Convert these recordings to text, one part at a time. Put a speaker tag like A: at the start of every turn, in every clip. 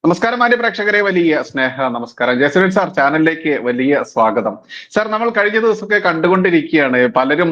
A: നമസ്കാരം മാന്യ പ്രേക്ഷകരെ, വലിയ സ്നേഹ നമസ്കാരം. ജയസുരൻ സാർ ചാനലിലേക്ക് വലിയ സ്വാഗതം. സാർ, നമ്മൾ കഴിഞ്ഞ ദിവസമൊക്കെ കണ്ടുകൊണ്ടിരിക്കുകയാണ് പലരും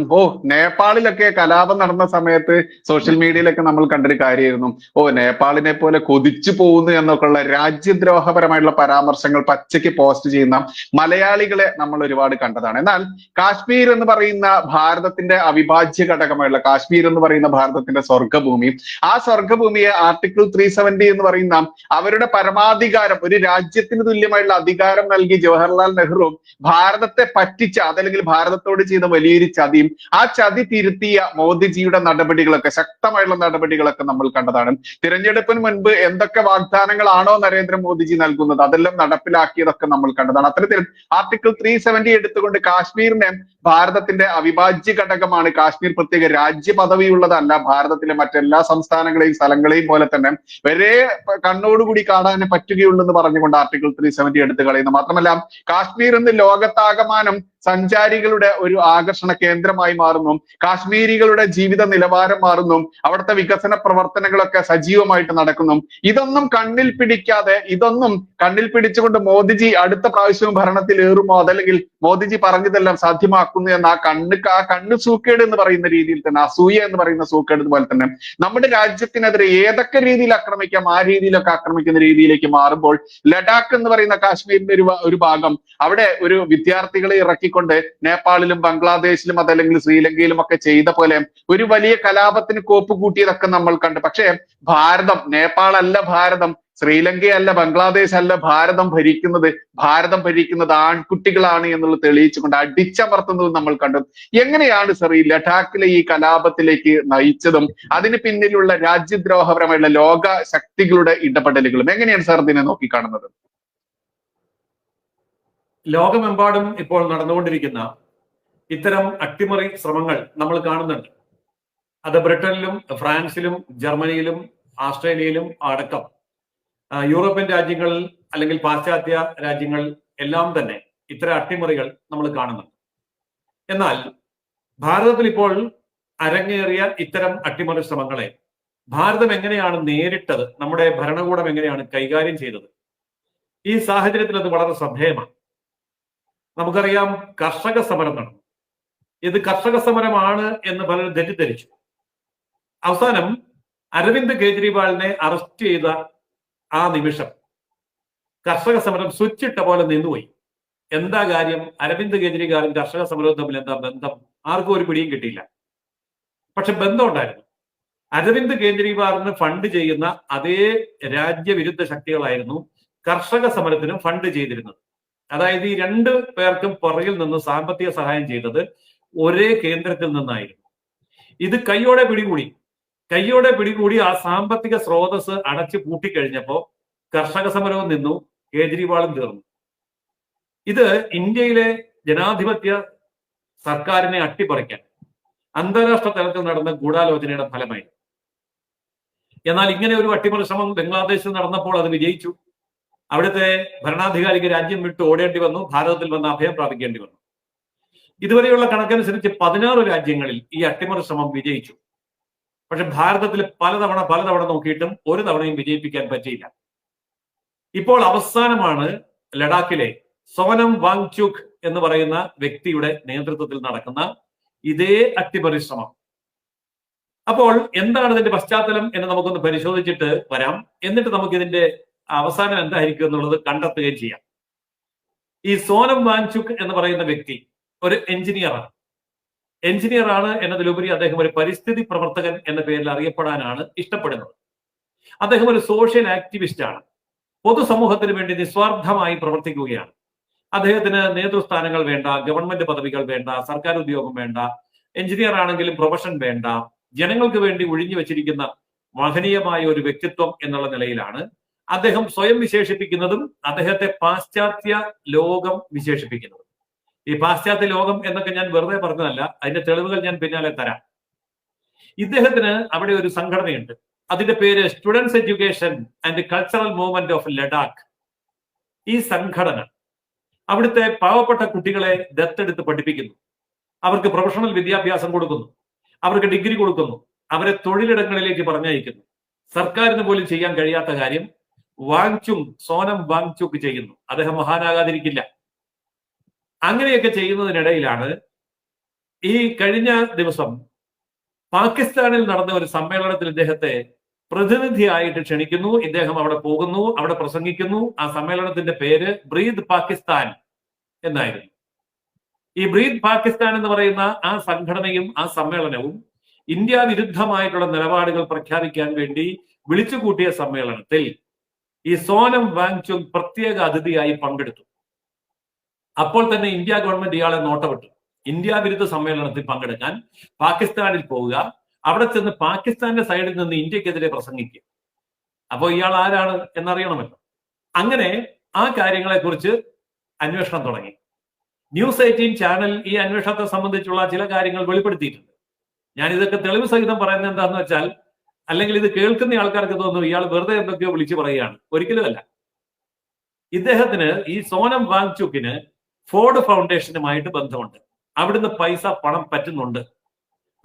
A: നേപ്പാളിലൊക്കെ കലാപം നടന്ന സമയത്ത് സോഷ്യൽ മീഡിയയിലൊക്കെ നമ്മൾ കണ്ടൊരു കാര്യമായിരുന്നു. നേപ്പാളിനെ പോലെ കൊതിച്ചു പോകുന്നു എന്നൊക്കെയുള്ള രാജ്യദ്രോഹപരമായിട്ടുള്ള പരാമർശങ്ങൾ പച്ചയ്ക്ക് പോസ്റ്റ് ചെയ്യുന്ന മലയാളികളെ നമ്മൾ ഒരുപാട് കണ്ടതാണ്. എന്നാൽ കാശ്മീർ എന്ന് പറയുന്ന ഭാരതത്തിന്റെ അവിഭാജ്യ ഘടകമായുള്ള കാശ്മീർ എന്ന് പറയുന്ന ഭാരതത്തിന്റെ സ്വർഗഭൂമി, ആ സ്വർഗഭൂമിയെ ആർട്ടിക്കിൾ 370 എന്ന് പറയുന്ന അവരുടെ പരമാധികാരം, ഒരു രാജ്യത്തിന് തുല്യമായിട്ടുള്ള അധികാരം നൽകി ജവഹർലാൽ നെഹ്റു ഭാരതത്തെ പറ്റിച്ച, അതല്ലെങ്കിൽ ഭാരതത്തോട് ചെയ്ത വലിയൊരു ചതിയും ആ ചതി തിരുത്തിയ മോദിജിയുടെ നടപടികളൊക്കെ, ശക്തമായിട്ടുള്ള നടപടികളൊക്കെ നമ്മൾ കണ്ടതാണ്. തിരഞ്ഞെടുപ്പിന് മുൻപ് എന്തൊക്കെ വാഗ്ദാനങ്ങളാണോ നരേന്ദ്രമോദിജി നൽകുന്നത് അതെല്ലാം നടപ്പിലാക്കിയതൊക്കെ നമ്മൾ കണ്ടതാണ്. അത്തരത്തിൽ ആർട്ടിക്കിൾ 370 എടുത്തുകൊണ്ട് കാശ്മീരിനെ ഭാരതത്തിന്റെ അവിഭാജ്യ ഘടകമാണ്, കാശ്മീർ പ്രത്യേക രാജ്യ പദവിയുള്ളതല്ല, ഭാരതത്തിലെ മറ്റെല്ലാ സംസ്ഥാനങ്ങളെയും സ്ഥലങ്ങളെയും പോലെ തന്നെ വരെ കണ്ണോടുകൂടി കാണാൻ പറ്റുകയുള്ളൂ എന്ന് പറഞ്ഞുകൊണ്ട് ആർട്ടിക്കിൾ 370 എടുത്തു കളയുന്നു. മാത്രമല്ല, കാശ്മീർ എന്ന് ലോകത്താകമാനം സഞ്ചാരികളുടെ ഒരു ആകർഷണ കേന്ദ്രമായി മാറുന്നു, കാശ്മീരികളുടെ ജീവിത നിലവാരം മാറുന്നു, അവിടുത്തെ വികസന പ്രവർത്തനങ്ങളൊക്കെ സജീവമായിട്ട് നടക്കുന്നു. ഇതൊന്നും കണ്ണിൽ പിടിക്കാതെ, ഇതൊന്നും കണ്ണിൽ പിടിച്ചുകൊണ്ട് മോദിജി അടുത്ത പ്രാവശ്യവും ഭരണത്തിൽ ഏറുമോ, അതല്ലെങ്കിൽ മോദിജി പറഞ്ഞതെല്ലാം സാധ്യമാക്കുന്നു എന്ന ആ കണ്ണ് സൂക്കേട് എന്ന് പറയുന്ന രീതിയിൽ തന്നെ, അസൂയ എന്ന് പറയുന്ന സൂക്കേട് പോലെ തന്നെ നമ്മുടെ രാജ്യത്തിനെതിരെ ഏതൊക്കെ രീതിയിൽ ആക്രമിക്കാം ആ രീതിയിലൊക്കെ ആക്രമിക്കുന്ന രീതിയിലേക്ക് മാറുമ്പോൾ, ലഡാക്ക് എന്ന് പറയുന്ന കാശ്മീരിന്റെ ഒരു ഭാഗം, അവിടെ ഒരു വിദ്യാർത്ഥികളെ ഇറക്കിക്കൊണ്ട് നേപ്പാളിലും ബംഗ്ലാദേശിലും അതല്ലെങ്കിൽ ശ്രീലങ്കയിലും ഒക്കെ ചെയ്ത പോലെ ഒരു വലിയ കലാപത്തിന് കോപ്പ് കൂട്ടിയതൊക്കെ നമ്മൾ കണ്ടു. പക്ഷേ ഭാരതം, നേപ്പാൾ അല്ല ഭാരതം, ശ്രീലങ്കയല്ല, ബംഗ്ലാദേശ് അല്ല ഭാരതം ഭരിക്കുന്നത് ആൺകുട്ടികളാണ് എന്നുള്ളത് തെളിയിച്ചുകൊണ്ട് അടിച്ചമർത്തുന്നത് നമ്മൾ കണ്ടു. എങ്ങനെയാണ് സർ ഈ ലഡാക്കിലെ ഈ കലാപത്തിലേക്ക് നയിച്ചതും അതിന് പിന്നിലുള്ള രാജ്യദ്രോഹപരമായുള്ള ലോക ശക്തികളുടെ ഇടപെടലുകളും എങ്ങനെയാണ് സാർ ഇതിനെ നോക്കിക്കാണുന്നത്?
B: ലോകമെമ്പാടും ഇപ്പോൾ നടന്നുകൊണ്ടിരിക്കുന്ന ഇത്തരം അട്ടിമറി ശ്രമങ്ങൾ നമ്മൾ കാണുന്നുണ്ട്. അത് ബ്രിട്ടനിലും ഫ്രാൻസിലും ജർമ്മനിയിലും ഓസ്ട്രേലിയയിലും അടക്കം യൂറോപ്യൻ രാജ്യങ്ങളിൽ അല്ലെങ്കിൽ പാശ്ചാത്യ രാജ്യങ്ങൾ എല്ലാം തന്നെ ഇത്തരം അട്ടിമറികൾ നമ്മൾ കാണുന്നുണ്ട്. എന്നാൽ ഭാരതത്തിൽ ഇപ്പോൾ അരങ്ങേറിയ ഇത്തരം അട്ടിമറി ശ്രമങ്ങളെ ഭാരതം എങ്ങനെയാണ് നേരിട്ടത്, നമ്മുടെ ഭരണകൂടം എങ്ങനെയാണ് കൈകാര്യം ചെയ്തത്, ഈ സാഹചര്യത്തിൽ അത് വളരെ ശ്രദ്ധേയമാണ്. നമുക്കറിയാം, കർഷക സമരം നടന്നു. ഇത് കർഷക സമരമാണ് എന്ന് പലരും തെറ്റിദ്ധരിച്ചു. അവസാനം അരവിന്ദ് കെജ്രിവാളിനെ അറസ്റ്റ് ചെയ്ത ആ നിമിഷം കർഷക സമരം സ്വിച്ചിട്ട പോലെ നിന്നുപോയി. എന്താ കാര്യം? അരവിന്ദ് കെജ്രിവാളും കർഷക സമരവും തമ്മിൽ എന്താ ബന്ധം? ആർക്കും ഒരു പിടിയും കിട്ടിയില്ല. പക്ഷെ ബന്ധം ഉണ്ടായിരുന്നു. അരവിന്ദ് കെജ്രിവാളിന് ഫണ്ട് ചെയ്യുന്ന അതേ രാജ്യവിരുദ്ധ ശക്തികളായിരുന്നു കർഷക സമരത്തിനും ഫണ്ട് ചെയ്തിരുന്നത്. അതായത് ഈ രണ്ടു പേർക്കും പുറകിൽ നിന്ന് സാമ്പത്തിക സഹായം ചെയ്തത് ഒരേ കേന്ദ്രത്തിൽ നിന്നായിരുന്നു. ഇത് കയ്യോടെ പിടികൂടി ആ സാമ്പത്തിക സ്രോതസ് അടച്ചു പൂട്ടിക്കഴിഞ്ഞപ്പോ കർഷക സമരവും നിന്നു, കേജ്രിവാളും തീർന്നു. ഇത് ഇന്ത്യയിലെ ജനാധിപത്യ സർക്കാരിനെ അട്ടിപ്പറിക്കാൻ അന്താരാഷ്ട്ര തലത്തിൽ നടന്ന ഗൂഢാലോചനയുടെ ഫലമായി. എന്നാൽ ഇങ്ങനെ ഒരു അട്ടിമറി ശ്രമം ബംഗ്ലാദേശിൽ നടന്നപ്പോൾ അത് വിജയിച്ചു. അവിടുത്തെ ഭരണാധികാരിക്ക് രാജ്യം വിട്ട് ഓടേണ്ടി വന്നു, ഭാരതത്തിൽ വന്ന് അഭയം പ്രാപിക്കേണ്ടി വന്നു. ഇതുവരെയുള്ള കണക്കനുസരിച്ച് 16 രാജ്യങ്ങളിൽ ഈ അട്ടിമറി ശ്രമം വിജയിച്ചു. പക്ഷെ ഭാരതത്തിൽ പലതവണ നോക്കിയിട്ടും ഒരു തവണയും വിജയിപ്പിക്കാൻ പറ്റിയില്ല. ഇപ്പോൾ അവസാനമാണ് ലഡാക്കിലെ സോനം വാങ്ചുക് എന്ന് പറയുന്ന വ്യക്തിയുടെ നേതൃത്വത്തിൽ നടക്കുന്ന ഇതേ അട്ടിമറി ശ്രമം. അപ്പോൾ എന്താണ് ഇതിന്റെ പശ്ചാത്തലം എന്ന് നമുക്കൊന്ന് പരിശോധിച്ചിട്ട് വരാം. എന്നിട്ട് നമുക്ക് ഇതിന്റെ അവസാനം എന്തായിരിക്കും എന്നുള്ളത് കണ്ടെത്തുകയും ചെയ്യാം. ഈ സോനം വാങ്ചുക് എന്ന് പറയുന്ന വ്യക്തി ഒരു എഞ്ചിനീയറാണ് എന്നതിലുപരി അദ്ദേഹം ഒരു പരിസ്ഥിതി പ്രവർത്തകൻ എന്ന പേരിൽ അറിയപ്പെടാനാണ് ഇഷ്ടപ്പെടുന്നത്. അദ്ദേഹം ഒരു സോഷ്യൽ ആക്ടിവിസ്റ്റ് ആണ്. പൊതുസമൂഹത്തിന് വേണ്ടി നിസ്വാർത്ഥമായി പ്രവർത്തിക്കുകയാണ്. അദ്ദേഹത്തിന് നേതൃസ്ഥാനങ്ങൾ വേണ്ട, ഗവൺമെന്റ് പദവികൾ വേണ്ട, സർക്കാർ ഉദ്യോഗം വേണ്ട, എഞ്ചിനീയർ ആണെങ്കിലും പ്രൊഫഷൻ വേണ്ട, ജനങ്ങൾക്ക് വേണ്ടി ഒഴിഞ്ഞു വെച്ചിരിക്കുന്ന മഹനീയമായ ഒരു വ്യക്തിത്വം എന്നുള്ള നിലയിലാണ് അദ്ദേഹം സ്വയം വിശേഷിപ്പിക്കുന്നതും അദ്ദേഹത്തെ പാശ്ചാത്യ ലോകം വിശേഷിപ്പിക്കുന്നതും. ഈ പാശ്ചാത്യ ലോകം എന്നൊക്കെ ഞാൻ വെറുതെ പറഞ്ഞതല്ല, അതിന്റെ തെളിവുകൾ ഞാൻ പിന്നാലെ തരാം. ഇദ്ദേഹത്തിന് അവിടെ ഒരു സംഘടനയുണ്ട്. അതിന്റെ പേര് students education and cultural movement of Ladakh. ഈ സംഘടന അവിടുത്തെ പാവപ്പെട്ട കുട്ടികളെ ദത്തെടുത്ത് പഠിപ്പിക്കുന്നു, അവർക്ക് പ്രൊഫഷണൽ വിദ്യാഭ്യാസം കൊടുക്കുന്നു, അവർക്ക് ഡിഗ്രി കൊടുക്കുന്നു, അവരെ തൊഴിലിടങ്ങളിലേക്ക് പറഞ്ഞയക്കുന്നു. സർക്കാരിന് പോലും ചെയ്യാൻ കഴിയാത്ത കാര്യം സോനം വാങ്ചുക് ചെയ്യുന്നു. അദ്ദേഹം മഹാനാകാതിരിക്കില്ല. അങ്ങനെയൊക്കെ ചെയ്യുന്നതിനിടയിലാണ് ഈ കഴിഞ്ഞ ദിവസം പാകിസ്ഥാനിൽ നടന്ന ഒരു സമ്മേളനത്തിൽ ഇദ്ദേഹത്തെ പ്രതിനിധിയായിട്ട് ക്ഷണിക്കുന്നു. ഇദ്ദേഹം അവിടെ പോകുന്നു, അവിടെ പ്രസംഗിക്കുന്നു. ആ സമ്മേളനത്തിന്റെ പേര് ബ്രീത് പാകിസ്ഥാൻ എന്നായിരുന്നു. ഈ ബ്രീത് പാകിസ്ഥാൻ എന്ന് പറയുന്ന ആ സംഘടനയും ആ സമ്മേളനവും ഇന്ത്യ വിരുദ്ധമായിട്ടുള്ള നിലപാടുകൾ പ്രഖ്യാപിക്കാൻ വേണ്ടി വിളിച്ചുകൂട്ടിയ സമ്മേളനത്തിൽ ഈ സോനം വാങ്ചുക് പ്രത്യേക അതിഥിയായി പങ്കെടുത്തു. അപ്പോൾ തന്നെ ഇന്ത്യ ഗവൺമെന്റ് ഇയാളെ നോട്ടമിട്ടു. ഇന്ത്യ വിരുദ്ധ സമ്മേളനത്തിൽ പങ്കെടുക്കാൻ പാകിസ്ഥാനിൽ പോവുക, അവിടെ ചെന്ന് പാകിസ്ഥാന്റെ സൈഡിൽ നിന്ന് ഇന്ത്യക്കെതിരെ പ്രസംഗിക്കുക. അപ്പോൾ ഇയാൾ ആരാണ് എന്നറിയണമല്ലോ. അങ്ങനെ ആ കാര്യങ്ങളെക്കുറിച്ച് അന്വേഷണം തുടങ്ങി. ന്യൂസ് 18 ചാനൽ ഈ അന്വേഷണത്തെ സംബന്ധിച്ചുള്ള ചില കാര്യങ്ങൾ വെളിപ്പെടുത്തിയിട്ടുണ്ട്. ഞാൻ ഇതൊക്കെ തെളിവ് സഹിതം പറയുന്നത് എന്താന്ന് വെച്ചാൽ, അല്ലെങ്കിൽ ഇത് കേൾക്കുന്ന ആൾക്കാർക്ക് തോന്നുന്നു ഇയാൾ വെറുതെ എന്തൊക്കെയോ വിളിച്ചു പറയുകയാണ്. ഒരിക്കലുമല്ല. ഇദ്ദേഹത്തിന്, ഈ സോനം വാങ്ചുക്കിന് ഫോർഡ് ഫൗണ്ടേഷനുമായിട്ട് ബന്ധമുണ്ട്. അവിടുന്ന് പണം പറ്റുന്നുണ്ട്.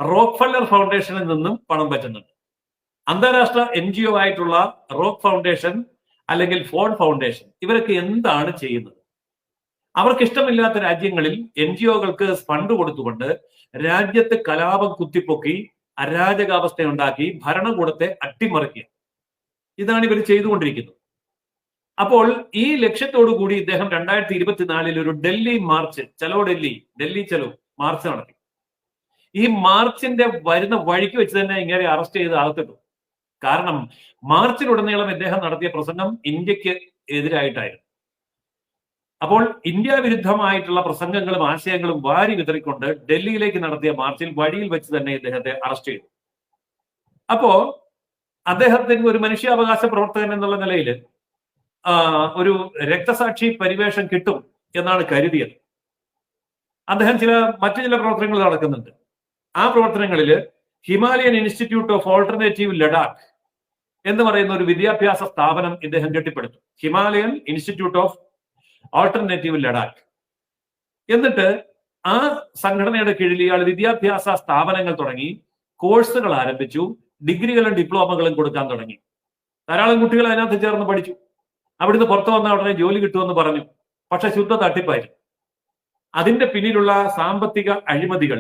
B: റോക്ക്ഫെല്ലർ ഫൗണ്ടേഷനിൽ നിന്നും പണം പറ്റുന്നുണ്ട്. അന്താരാഷ്ട്ര NGO ആയിട്ടുള്ള റോക്ക് ഫൗണ്ടേഷൻ അല്ലെങ്കിൽ ഫോർഡ് ഫൗണ്ടേഷൻ ഇവരൊക്കെ എന്താണ് ചെയ്യുന്നത്? അവർക്ക് ഇഷ്ടമില്ലാത്ത രാജ്യങ്ങളിൽ NGOകൾക്ക് ഫണ്ട് കൊടുത്തുകൊണ്ട് രാജ്യത്ത് കലാപം കുത്തിപ്പൊക്കി അരാജകാവസ്ഥയുണ്ടാക്കി ഭരണകൂടത്തെ അട്ടിമറിക്കുക. ഇതാണ് ഇവർ ചെയ്തുകൊണ്ടിരിക്കുന്നത്. അപ്പോൾ ഈ ലക്ഷ്യത്തോടു കൂടി ഇദ്ദേഹം 2024 ഒരു ഡൽഹി മാർച്ച്, ചലോ ഡൽഹി ചലോ മാർച്ച് നടത്തി. ഈ മാർച്ചിന്റെ വരുന്ന വഴിക്ക് വെച്ച് തന്നെ ഇങ്ങനെ അറസ്റ്റ് ചെയ്ത് അകത്തിട്ടു. കാരണം മാർച്ചിലുടനീളം ഇദ്ദേഹം നടത്തിയ പ്രസംഗം ഇന്ത്യക്ക് എതിരായിട്ടായിരുന്നു. അപ്പോൾ ഇന്ത്യ വിരുദ്ധമായിട്ടുള്ള പ്രസംഗങ്ങളും ആശയങ്ങളും വാരി വിതറിക്കൊണ്ട് ഡൽഹിയിലേക്ക് നടത്തിയ മാർച്ചിൽ വഴിയിൽ വെച്ച് തന്നെ ഇദ്ദേഹത്തെ അറസ്റ്റ് ചെയ്തു. അപ്പോ അദ്ദേഹത്തിന് ഒരു മനുഷ്യാവകാശ പ്രവർത്തകൻ എന്നുള്ള നിലയിൽ ഒരു രക്തസാക്ഷി പരിവേഷം കിട്ടും എന്നാണ് കരുതിയത്. അദ്ദേഹം മറ്റു ചില പ്രവർത്തനങ്ങൾ നടക്കുന്നുണ്ട്. ആ പ്രവർത്തനങ്ങളിൽ Himalayan institute of alternative Ladakh എന്ന് പറയുന്ന ഒരു വിദ്യാഭ്യാസ സ്ഥാപനം ഇദ്ദേഹം കെട്ടിപ്പടുത്തു. Himalayan institute of alternative Ladakh. എന്നിട്ട് ആ സംഘടനയുടെ കീഴിൽ ഇയാൾ വിദ്യാഭ്യാസ സ്ഥാപനങ്ങൾ തുടങ്ങി, കോഴ്സുകൾ ആരംഭിച്ചു, ഡിഗ്രികളും ഡിപ്ലോമകളും കൊടുക്കാൻ തുടങ്ങി. ധാരാളം കുട്ടികൾ അതിനകത്ത് ചേർന്ന് പഠിച്ചു. അവിടുന്ന് പുറത്തു വന്ന ഉടനെ ജോലി കിട്ടുമെന്ന് പറഞ്ഞു. പക്ഷെ ശുദ്ധ തട്ടിപ്പായിരുന്നു. അതിന്റെ പിന്നിലുള്ള സാമ്പത്തിക അഴിമതികൾ,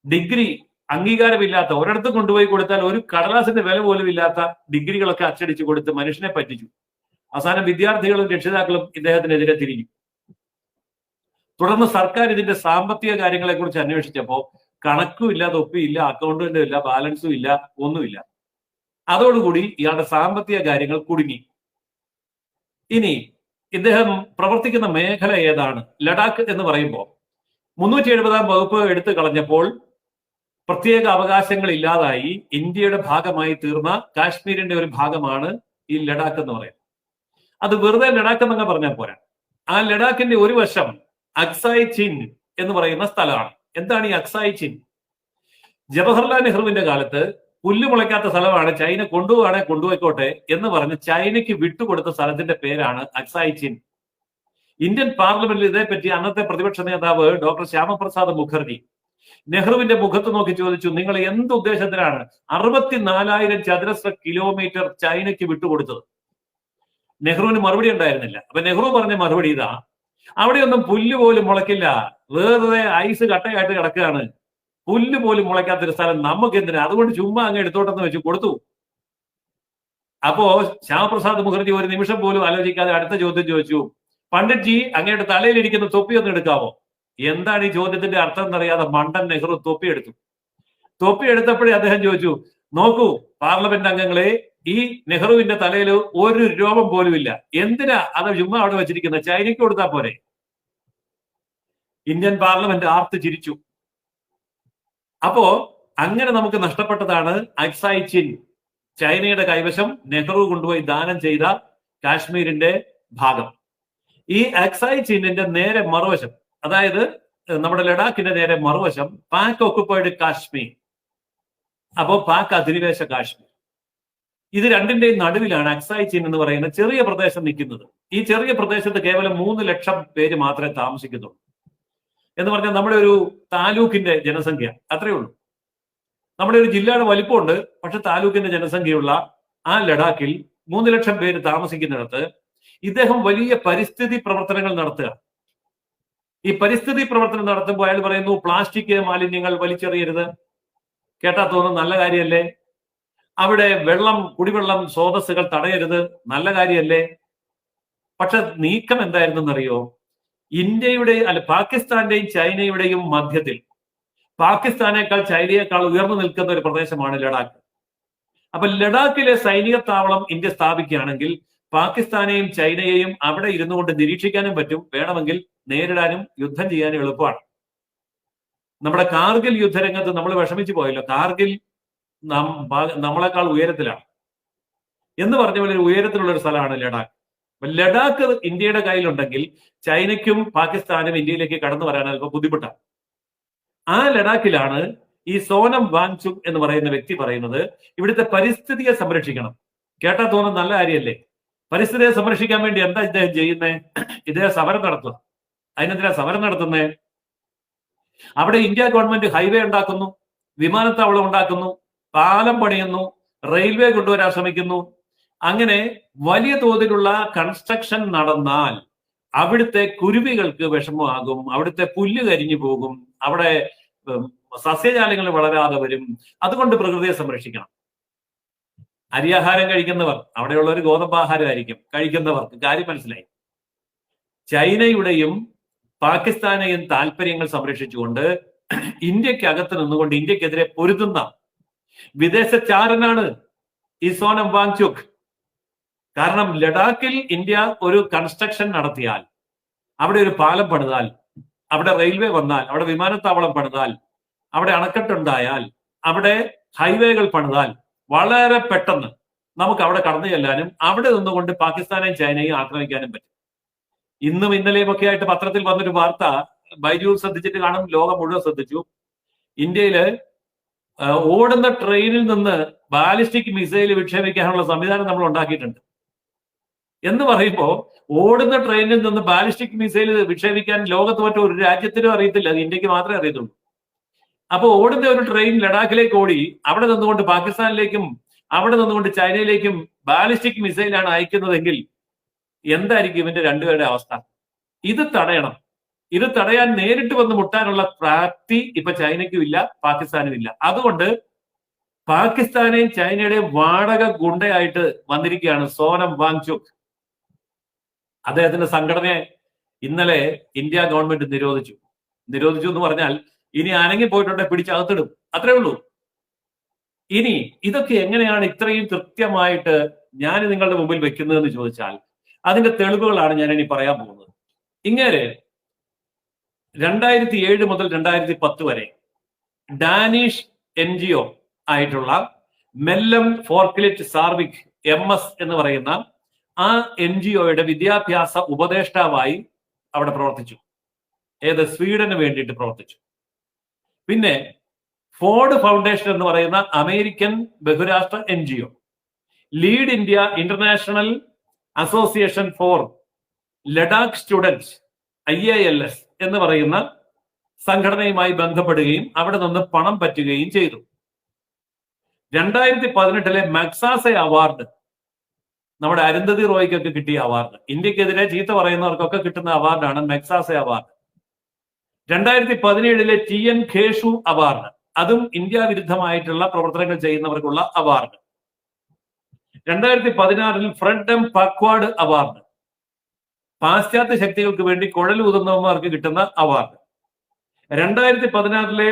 B: ഡിഗ്രി അംഗീകാരമില്ലാത്ത, ഒരിടത്തും കൊണ്ടുപോയി കൊടുത്താൽ ഒരു കടലാസിന്റെ വില പോലും ഇല്ലാത്ത ഡിഗ്രികളൊക്കെ അച്ചടിച്ചു കൊടുത്ത് മനുഷ്യനെ പറ്റിച്ചു. അവസാനം വിദ്യാർത്ഥികളും രക്ഷിതാക്കളും ഇദ്ദേഹത്തിനെതിരെ തിരിഞ്ഞു. തുടർന്ന് സർക്കാർ ഇതിന്റെ സാമ്പത്തിക കാര്യങ്ങളെ കുറിച്ച് അന്വേഷിച്ചപ്പോൾ കണക്കും ഇല്ല, തൊപ്പിയില്ല, അക്കൗണ്ടും ഇല്ല, ബാലൻസും ഇല്ല, ഒന്നുമില്ല. അതോടുകൂടി ഇയാളുടെ സാമ്പത്തിക കാര്യങ്ങൾ കുടുങ്ങി. ഇനി ഇദ്ദേഹം പ്രവർത്തിക്കുന്ന മേഖല ഏതാണ്? ലഡാക്ക് എന്ന് പറയുമ്പോൾ 370-ാം വകുപ്പ് എടുത്തു കളഞ്ഞപ്പോൾ പ്രത്യേക അവകാശങ്ങൾ ഇല്ലാതായി ഇന്ത്യയുടെ ഭാഗമായി തീർന്ന കാശ്മീരിന്റെ ഒരു ഭാഗമാണ് ഈ ലഡാക്ക് എന്ന് പറയുന്നത്. അത് വെറുതെ ലഡാക്ക് എന്നങ്ങ് പറഞ്ഞാൽ പോരാ. ആ ലഡാക്കിന്റെ ഒരു വശം അക്സായ് ചിൻ എന്ന് പറയുന്ന സ്ഥലമാണ്. എന്താണ് ഈ അക്സായ് ചിൻ? ജവഹർലാൽ നെഹ്റുവിന്റെ കാലത്ത് പുല്ല് മുളയ്ക്കാത്ത സ്ഥലമാണ്, ചൈന കൊണ്ടുപോവാണെ കൊണ്ടുപോയിക്കോട്ടെ എന്ന് പറഞ്ഞ് ചൈനയ്ക്ക് വിട്ടുകൊടുത്ത സ്ഥലത്തിന്റെ പേരാണ് അക്സായ് ചിൻ. ഇന്ത്യൻ പാർലമെന്റിൽ ഇതേപ്പറ്റി അന്നത്തെ പ്രതിപക്ഷ നേതാവ് ഡോക്ടർ ശ്യാമപ്രസാദ് മുഖർജി നെഹ്റുവിന്റെ മുഖത്ത് നോക്കി ചോദിച്ചു, നിങ്ങൾ എന്ത് ഉദ്ദേശത്തിലാണ് 64,000 ചതുരശ്ര കിലോമീറ്റർ ചൈനയ്ക്ക് വിട്ടുകൊടുത്തത്? നെഹ്റുവിന് മറുപടി ഉണ്ടായിരുന്നില്ല. അപ്പൊ നെഹ്റു പറഞ്ഞ മറുപടി ഇതാ, അവിടെയൊന്നും പുല്ല് പോലും മുളയ്ക്കില്ല, വെറുതെ ഐസ് കട്ടയായിട്ട് കിടക്കുകയാണ്, പുല്ല് പോലും മുളയ്ക്കാത്തൊരു സ്ഥലം നമുക്ക് എന്തിനാ, അതുകൊണ്ട് ചുമ്മാ അങ്ങ് എടുത്തോട്ടെന്ന് വെച്ച് കൊടുത്തു. അപ്പോ ശ്യാമപ്രസാദ് മുഖർജി ഒരു നിമിഷം പോലും ആലോചിക്കാതെ അടുത്ത ചോദ്യം ചോദിച്ചു, പണ്ഡിറ്റ് ജി അങ്ങയുടെ തലയിലിരിക്കുന്ന തൊപ്പി ഒന്ന് എടുക്കാവോ? എന്താണ് ഈ ചോദ്യത്തിന്റെ അർത്ഥം എന്നറിയാതെ മണ്ടൻ നെഹ്റു തൊപ്പി എടുത്തു. തൊപ്പി എടുത്തപ്പോഴേ അദ്ദേഹം ചോദിച്ചു, നോക്കൂ പാർലമെന്റ് അംഗങ്ങളെ, ഈ നെഹ്റുവിന്റെ തലയിൽ ഒരു രോമം പോലും ഇല്ല, എന്തിനാ അത് ചുമ്മാ അവിടെ വെച്ചിരിക്കുന്നത്, ചൈനയ്ക്ക് കൊടുത്താൽ പോരെ? ഇന്ത്യൻ പാർലമെന്റ് ആർത്ത് ചിരിച്ചു. അപ്പോ അങ്ങനെ നമുക്ക് നഷ്ടപ്പെട്ടതാണ് അക്സായ് ചിൻ, ചൈനയുടെ കൈവശം നെഹ്റു കൊണ്ടുപോയി ദാനം ചെയ്ത കാശ്മീരിന്റെ ഭാഗം. ഈ അക്സായ് ചിന്നിന്റെ നേരെ മറുവശം, അതായത് നമ്മുടെ ലഡാക്കിന്റെ നേരെ മറുവശം പാക് ഓക്കുപ്പൈഡ് കാശ്മീർ, അപ്പോ പാക് അധിനിവേശ കാശ്മീർ. ഇത് രണ്ടിന്റെയും നടുവിലാണ് അക്സായ് ചിൻ എന്ന് പറയുന്ന ചെറിയ പ്രദേശം നിൽക്കുന്നത്. ഈ ചെറിയ പ്രദേശത്ത് കേവലം 3 ലക്ഷം പേര് മാത്രമേ താമസിക്കുന്നുള്ളൂ. എന്ന് പറഞ്ഞാൽ നമ്മുടെ ഒരു താലൂക്കിന്റെ ജനസംഖ്യ അത്രയേ ഉള്ളൂ. നമ്മുടെ ഒരു ജില്ലയുടെ വലിപ്പമുണ്ട്, പക്ഷെ താലൂക്കിന്റെ ജനസംഖ്യയുള്ള ആ ലഡാക്കിൽ 3 ലക്ഷം പേര് താമസിക്കുന്നിടത്ത് ഇദ്ദേഹം വലിയ പരിസ്ഥിതി പ്രവർത്തനങ്ങൾ നടത്തുക. ഈ പരിസ്ഥിതി പ്രവർത്തനം നടത്തുമ്പോൾ അയാൾ പറയുന്നു പ്ലാസ്റ്റിക് മാലിന്യങ്ങൾ വലിച്ചെറിയരുത്. കേട്ടാ തോന്നുന്നു നല്ല കാര്യമല്ലേ? അവിടെ കുടിവെള്ളം സ്രോതസ്സുകൾ തടയരുത്, നല്ല കാര്യമല്ലേ? പക്ഷെ നീക്കം എന്തായിരുന്നെന്നറിയോ? പാകിസ്ഥാന്റെയും ചൈനയുടെയും മധ്യത്തിൽ, പാകിസ്ഥാനേക്കാൾ ചൈനയേക്കാൾ ഉയർന്നു നിൽക്കുന്ന ഒരു പ്രദേശമാണ് ലഡാക്ക്. അപ്പൊ ലഡാക്കിലെ സൈനിക താവളം ഇന്ത്യ സ്ഥാപിക്കുകയാണെങ്കിൽ പാകിസ്ഥാനെയും ചൈനയെയും അവിടെ ഇരുന്നു കൊണ്ട് നിരീക്ഷിക്കാനും പറ്റും, വേണമെങ്കിൽ നേരിടാനും യുദ്ധം ചെയ്യാനും എളുപ്പമാണ്. നമ്മുടെ കാർഗിൽ യുദ്ധരംഗത്ത് നമ്മൾ വിഷമിച്ചു പോയല്ലോ. കാർഗിൽ നമ്മളെക്കാൾ ഉയരത്തിലാണ് എന്ന് പറഞ്ഞ പോലെ ഒരു ഉയരത്തിലുള്ള ഒരു സ്ഥലമാണ് ലഡാക്ക്. ലഡാക്ക് ഇന്ത്യയുടെ കയ്യിലുണ്ടെങ്കിൽ ചൈനയ്ക്കും പാകിസ്ഥാനും ഇന്ത്യയിലേക്ക് കടന്നു വരാൻ അല്പം ബുദ്ധിമുട്ടാണ്. ആ ലഡാക്കിലാണ് ഈ സോനം വാങ്ചുക് എന്ന് പറയുന്ന വ്യക്തി പറയുന്നത് ഇവിടുത്തെ പരിസ്ഥിതിയെ സംരക്ഷിക്കണം. കേട്ടാ തോന്നുന്ന നല്ല കാര്യമല്ലേ? പരിസ്ഥിതിയെ സംരക്ഷിക്കാൻ വേണ്ടി എന്താ ഇദ്ദേഹം ചെയ്യുന്നേ? ഇദ്ദേഹം സമരം നടത്തുക. അതിനെന്തിനാ സമരം നടത്തുന്നേ? അവിടെ ഇന്ത്യ ഗവൺമെന്റ് ഹൈവേ ഉണ്ടാക്കുന്നു, വിമാനത്താവളം ഉണ്ടാക്കുന്നു, പാലം പണിയുന്നു, റെയിൽവേ കൊണ്ടുവരാൻ ശ്രമിക്കുന്നു. അങ്ങനെ വലിയ തോതിലുള്ള കൺസ്ട്രക്ഷൻ നടന്നാൽ അവിടുത്തെ കുരുവികൾക്ക് വിഷമമാകും, അവിടുത്തെ പുല്ല് കരിഞ്ഞു പോകും, അവിടെ സസ്യജാലങ്ങൾ വളരാതെ വരും. അതുകൊണ്ട് പ്രകൃതിയെ സംരക്ഷിക്കണം. അരിയാഹാരം കഴിക്കുന്നവർ, അവിടെയുള്ളവർ ഗോതമ്പാഹാരമായിരിക്കും കഴിക്കുന്നവർക്ക് കാര്യം മനസ്സിലായി. ചൈനയുടെയും പാകിസ്ഥാനെയും താല്പര്യങ്ങൾ സംരക്ഷിച്ചുകൊണ്ട് ഇന്ത്യക്ക് അകത്ത് നിന്നുകൊണ്ട് ഇന്ത്യക്കെതിരെ പൊരുതുന്ന വിദേശചാരനാണ് ഈ സോനം വാങ്ചുക്. കാരണം ലഡാക്കിൽ ഇന്ത്യ ഒരു കൺസ്ട്രക്ഷൻ നടത്തിയാൽ, അവിടെ ഒരു പാലം പണിതാൽ, അവിടെ റെയിൽവേ വന്നാൽ, അവിടെ വിമാനത്താവളം പണിതാൽ, അവിടെ അണക്കെട്ടുണ്ടായാൽ, അവിടെ ഹൈവേകൾ പണിതാൽ വളരെ പെട്ടെന്ന് നമുക്ക് അവിടെ കടന്നു ചെല്ലാനും അവിടെ നിന്നുകൊണ്ട് പാകിസ്ഥാനെയും ചൈനയും ആക്രമിക്കാനും പറ്റും. ഇന്നും ഇന്നലെയും ഒക്കെ ആയിട്ട് പത്രത്തിൽ വന്നൊരു വാർത്ത ബൈജു ശ്രദ്ധിച്ചിട്ട് കാണും, ലോകം മുഴുവൻ ശ്രദ്ധിച്ചു. ഇന്ത്യയില് ഓടുന്ന ട്രെയിനിൽ നിന്ന് ബാലിസ്റ്റിക് മിസൈൽ വിക്ഷേപിക്കാനുള്ള സംവിധാനം നമ്മൾ ഉണ്ടാക്കിയിട്ടുണ്ട്. എന്ന് പറയുമ്പോൾ ഓടുന്ന ട്രെയിനിൽ നിന്ന് ബാലിസ്റ്റിക് മിസൈൽ വിക്ഷേപിക്കാൻ ലോകത്ത് മറ്റൊരു ഒരു രാജ്യത്തിനും അറിയത്തില്ല, അത് ഇന്ത്യക്ക് മാത്രമേ അറിയത്തുള്ളൂ. അപ്പൊ ഓടുന്ന ഒരു ട്രെയിൻ ലഡാക്കിലേക്ക് ഓടി അവിടെ നിന്നുകൊണ്ട് പാകിസ്ഥാനിലേക്കും അവിടെ നിന്നുകൊണ്ട് ചൈനയിലേക്കും ബാലിസ്റ്റിക് മിസൈലാണ് അയക്കുന്നതെങ്കിൽ എന്തായിരിക്കും ഇവന്റെ രണ്ടുപേരുടെ അവസ്ഥ? ഇത് തടയണം. ഇത് തടയാൻ നേരിട്ട് വന്ന് മുട്ടാനുള്ള പ്രാപ്തി ഇപ്പൊ ചൈനയ്ക്കും ഇല്ല, പാകിസ്ഥാനും ഇല്ല. അതുകൊണ്ട് പാകിസ്ഥാനെയും ചൈനയുടെയും വാടക ഗുണ്ടയായിട്ട് വന്നിരിക്കുകയാണ് സോനം വാങ്ചുക്. അദ്ദേഹത്തിന്റെ സംഘടനയെ ഇന്നലെ ഇന്ത്യ ഗവൺമെന്റ് നിരോധിച്ചു എന്ന് പറഞ്ഞാൽ ഇനി അനങ്ങി പോയിട്ടുണ്ടെങ്കിൽ പിടിച്ചകത്തിടും, അത്രേ ഉള്ളൂ. ഇനി ഇതൊക്കെ എങ്ങനെയാണ് ഇത്രയും കൃത്യമായിട്ട് ഞാൻ നിങ്ങളുടെ മുമ്പിൽ വെക്കുന്നതെന്ന് ചോദിച്ചാൽ അതിന്റെ തെളിവുകളാണ് ഞാൻ ഇനി പറയാൻ പോകുന്നത്. ഇങ്ങനെ 2007 മുതൽ 2010 വരെ ഡാനിഷ് NGO ആയിട്ടുള്ള മെല്ലം ഫോർക്ലിറ്റ് സാർവിക് MS എന്ന് പറയുന്ന ആ NGOയുടെ വിദ്യാഭ്യാസ ഉപദേഷ്ടാവായി അവിടെ പ്രവർത്തിച്ചു. സ്വീഡന് വേണ്ടിയിട്ട് പ്രവർത്തിച്ചു. പിന്നെ ഫോർഡ് ഫൗണ്ടേഷൻ എന്ന് പറയുന്ന അമേരിക്കൻ ബഹുരാഷ്ട്ര NGO, lead India international association for Ladakh students IALS എന്ന് പറയുന്ന സംഘടനയുമായി ബന്ധപ്പെടുകയും അവിടെ നിന്ന് പണം പറ്റുകയും ചെയ്തു. 2018 മക്സാസെ അവാർഡ്, നമ്മുടെ അരുന്ധതി റോയ്ക്കൊക്കെ കിട്ടിയ അവാർഡ്, ഇന്ത്യക്കെതിരെ ചീത്ത പറയുന്നവർക്കൊക്കെ കിട്ടുന്ന അവാർഡാണ് മക്സാസെ അവാർഡ്. 2017 TN ഖേഷു അവാർഡ്, അതും ഇന്ത്യ വിരുദ്ധമായിട്ടുള്ള പ്രവർത്തനങ്ങൾ ചെയ്യുന്നവർക്കുള്ള അവാർഡ്. 2016 ഫ്രണ്ട് എം പക്വാഡ് അവാർഡ്, പാശ്ചാത്യ ശക്തികൾക്ക് വേണ്ടി കുഴലൂതുന്നവർക്ക് കിട്ടുന്ന അവാർഡ്. 2016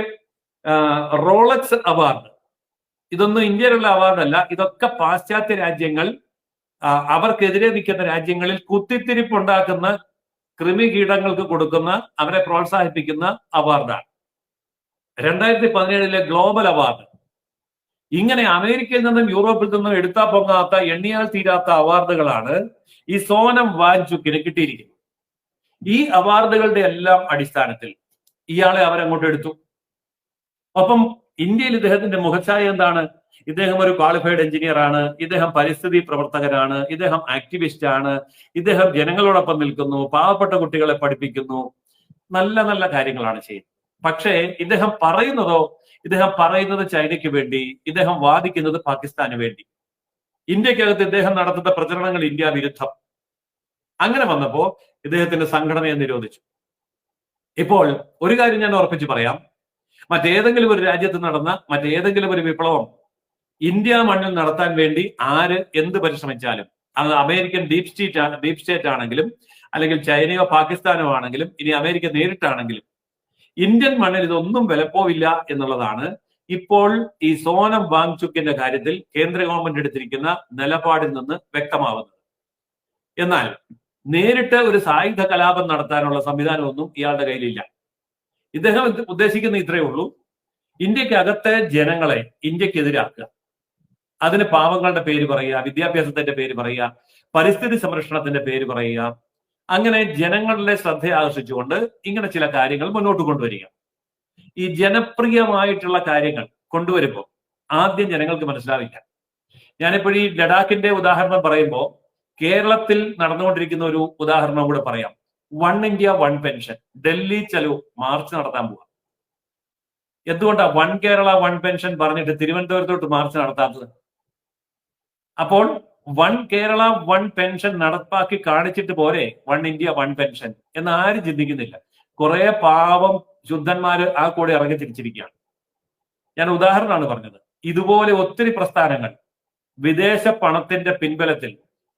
B: റോളക്സ് അവാർഡ്, ഇതൊന്നും ഇന്ത്യയിലുള്ള അവാർഡല്ല, ഇതൊക്കെ പാശ്ചാത്യ രാജ്യങ്ങൾ അവർക്കെതിരെ നിൽക്കുന്ന രാജ്യങ്ങളിൽ കുത്തിത്തിരിപ്പുണ്ടാക്കുന്ന കൃമികീടങ്ങൾക്ക് കൊടുക്കുന്ന, അവരെ പ്രോത്സാഹിപ്പിക്കുന്ന അവാർഡാണ്. 2017 ഗ്ലോബൽ അവാർഡ്. ഇങ്ങനെ അമേരിക്കയിൽ നിന്നും യൂറോപ്പിൽ നിന്നും എടുത്താ പൊങ്ങാത്ത എണ്ണിയാൽ തീരാത്ത അവാർഡുകളാണ് ഈ സോനം വാങ്ചുക്കിന് കിട്ടിയിരിക്കുന്നത്. ഈ അവാർഡുകളുടെ എല്ലാം അടിസ്ഥാനത്തിൽ ഇയാളെ അവരങ്ങോട്ട് എടുത്തു. ഒപ്പം ഇന്ത്യയിൽ ഇദ്ദേഹത്തിന്റെ മുഖച്ഛായ എന്താണ്? ഇദ്ദേഹം ഒരു ക്വാളിഫൈഡ് എഞ്ചിനീയർ ആണ്, ഇദ്ദേഹം പരിസ്ഥിതി പ്രവർത്തകനാണ്, ഇദ്ദേഹം ആക്ടിവിസ്റ്റ് ആണ്, ഇദ്ദേഹം ജനങ്ങളോടൊപ്പം നിൽക്കുന്നു, പാവപ്പെട്ട കുട്ടികളെ പഠിപ്പിക്കുന്നു, നല്ല നല്ല കാര്യങ്ങളാണ് ചെയ്യുന്നത്. പക്ഷേ ഇദ്ദേഹം പറയുന്നത് ചൈനയ്ക്ക് വേണ്ടി, ഇദ്ദേഹം വാദിക്കുന്നത് പാകിസ്ഥാന് വേണ്ടി. ഇന്ത്യക്കകത്ത് ഇദ്ദേഹം നടത്തുന്ന പ്രചരണങ്ങൾ ഇന്ത്യ വിരുദ്ധം. അങ്ങനെ വന്നപ്പോ ഇദ്ദേഹത്തിന്റെ സംഘടനയെ നിരോധിച്ചു. ഇപ്പോൾ ഒരു കാര്യം ഞാൻ ഉറപ്പിച്ച് പറയാം, മറ്റേതെങ്കിലും ഒരു രാജ്യത്ത് നടന്ന മറ്റേതെങ്കിലും ഒരു വിപ്ലവം ഇന്ത്യ മണ്ണിൽ നടത്താൻ വേണ്ടി ആര് എന്ത് പരിശ്രമിച്ചാലും, അത് അമേരിക്കൻ ഡീപ് സ്റ്റേറ്റ് ആണെങ്കിലും അല്ലെങ്കിൽ ചൈനയോ പാകിസ്ഥാനോ ആണെങ്കിലും ഇനി അമേരിക്ക നേരിട്ടാണെങ്കിലും ഇന്ത്യൻ മണ്ണിൽ ഇതൊന്നും വിലപ്പോവില്ല എന്നുള്ളതാണ് ഇപ്പോൾ ഈ സോനം വാങ്ചുക്കിന്റെ കാര്യത്തിൽ കേന്ദ്ര ഗവൺമെന്റ് എടുത്തിരിക്കുന്ന നിലപാടിൽ നിന്ന് വ്യക്തമാവുന്നത്. എന്നാൽ നേരിട്ട് ഒരു സായുധ കലാപം നടത്താനുള്ള സംവിധാനമൊന്നും ഇയാളുടെ കയ്യിലില്ല. ഇദ്ദേഹം ഉദ്ദേശിക്കുന്ന ഇത്രയേ ഉള്ളൂ, ഇന്ത്യക്കകത്തെ ജനങ്ങളെ ഇന്ത്യക്കെതിരാക്കുക, അതിന് പാവങ്ങളുടെ പേര് പറയുക, വിദ്യാഭ്യാസത്തിന്റെ പേര് പറയുക, പരിസ്ഥിതി സംരക്ഷണത്തിന്റെ പേര് പറയുക, അങ്ങനെ ജനങ്ങളുടെ ശ്രദ്ധ ആകർഷിച്ചുകൊണ്ട് ഇങ്ങനെ ചില കാര്യങ്ങൾ മുന്നോട്ട് കൊണ്ടുവരിക. ഈ ജനപ്രിയമായിട്ടുള്ള കാര്യങ്ങൾ കൊണ്ടുവരുമ്പോൾ ആദ്യം ജനങ്ങൾക്ക് മനസ്സിലാവില്ല. ഞാനിപ്പോഴീ ലഡാക്കിന്റെ ഉദാഹരണം പറയുമ്പോൾ കേരളത്തിൽ നടന്നുകൊണ്ടിരിക്കുന്ന ഒരു ഉദാഹരണം കൂടെ പറയാം. 1 ഇന്ത്യ 1 പെൻഷൻ ഡൽഹി ചലോ മാർച്ച് നടത്താൻ പോവാ. എന്തുകൊണ്ടാണ് 1 കേരള 1 പെൻഷൻ പറഞ്ഞിട്ട് തിരുവനന്തപുരത്തോട്ട് മാർച്ച് നടത്താത്തത്? അപ്പോൾ 1 കേരള 1 പെൻഷൻ നടപ്പാക്കി കാണിച്ചിട്ട് പോരെ 1 ഇന്ത്യ 1 പെൻഷൻ എന്ന് ആരും ചിന്തിക്കുന്നില്ല. കുറെ പാവം ശുദ്ധന്മാര് ആ കൂടെ ഇറങ്ങി തിരിച്ചിരിക്കുകയാണ്. ഞാൻ ഉദാഹരണമാണ് പറഞ്ഞത്. ഇതുപോലെ ഒത്തിരി പ്രസ്ഥാനങ്ങൾ വിദേശ പണത്തിന്റെ പിൻബലത്തിൽ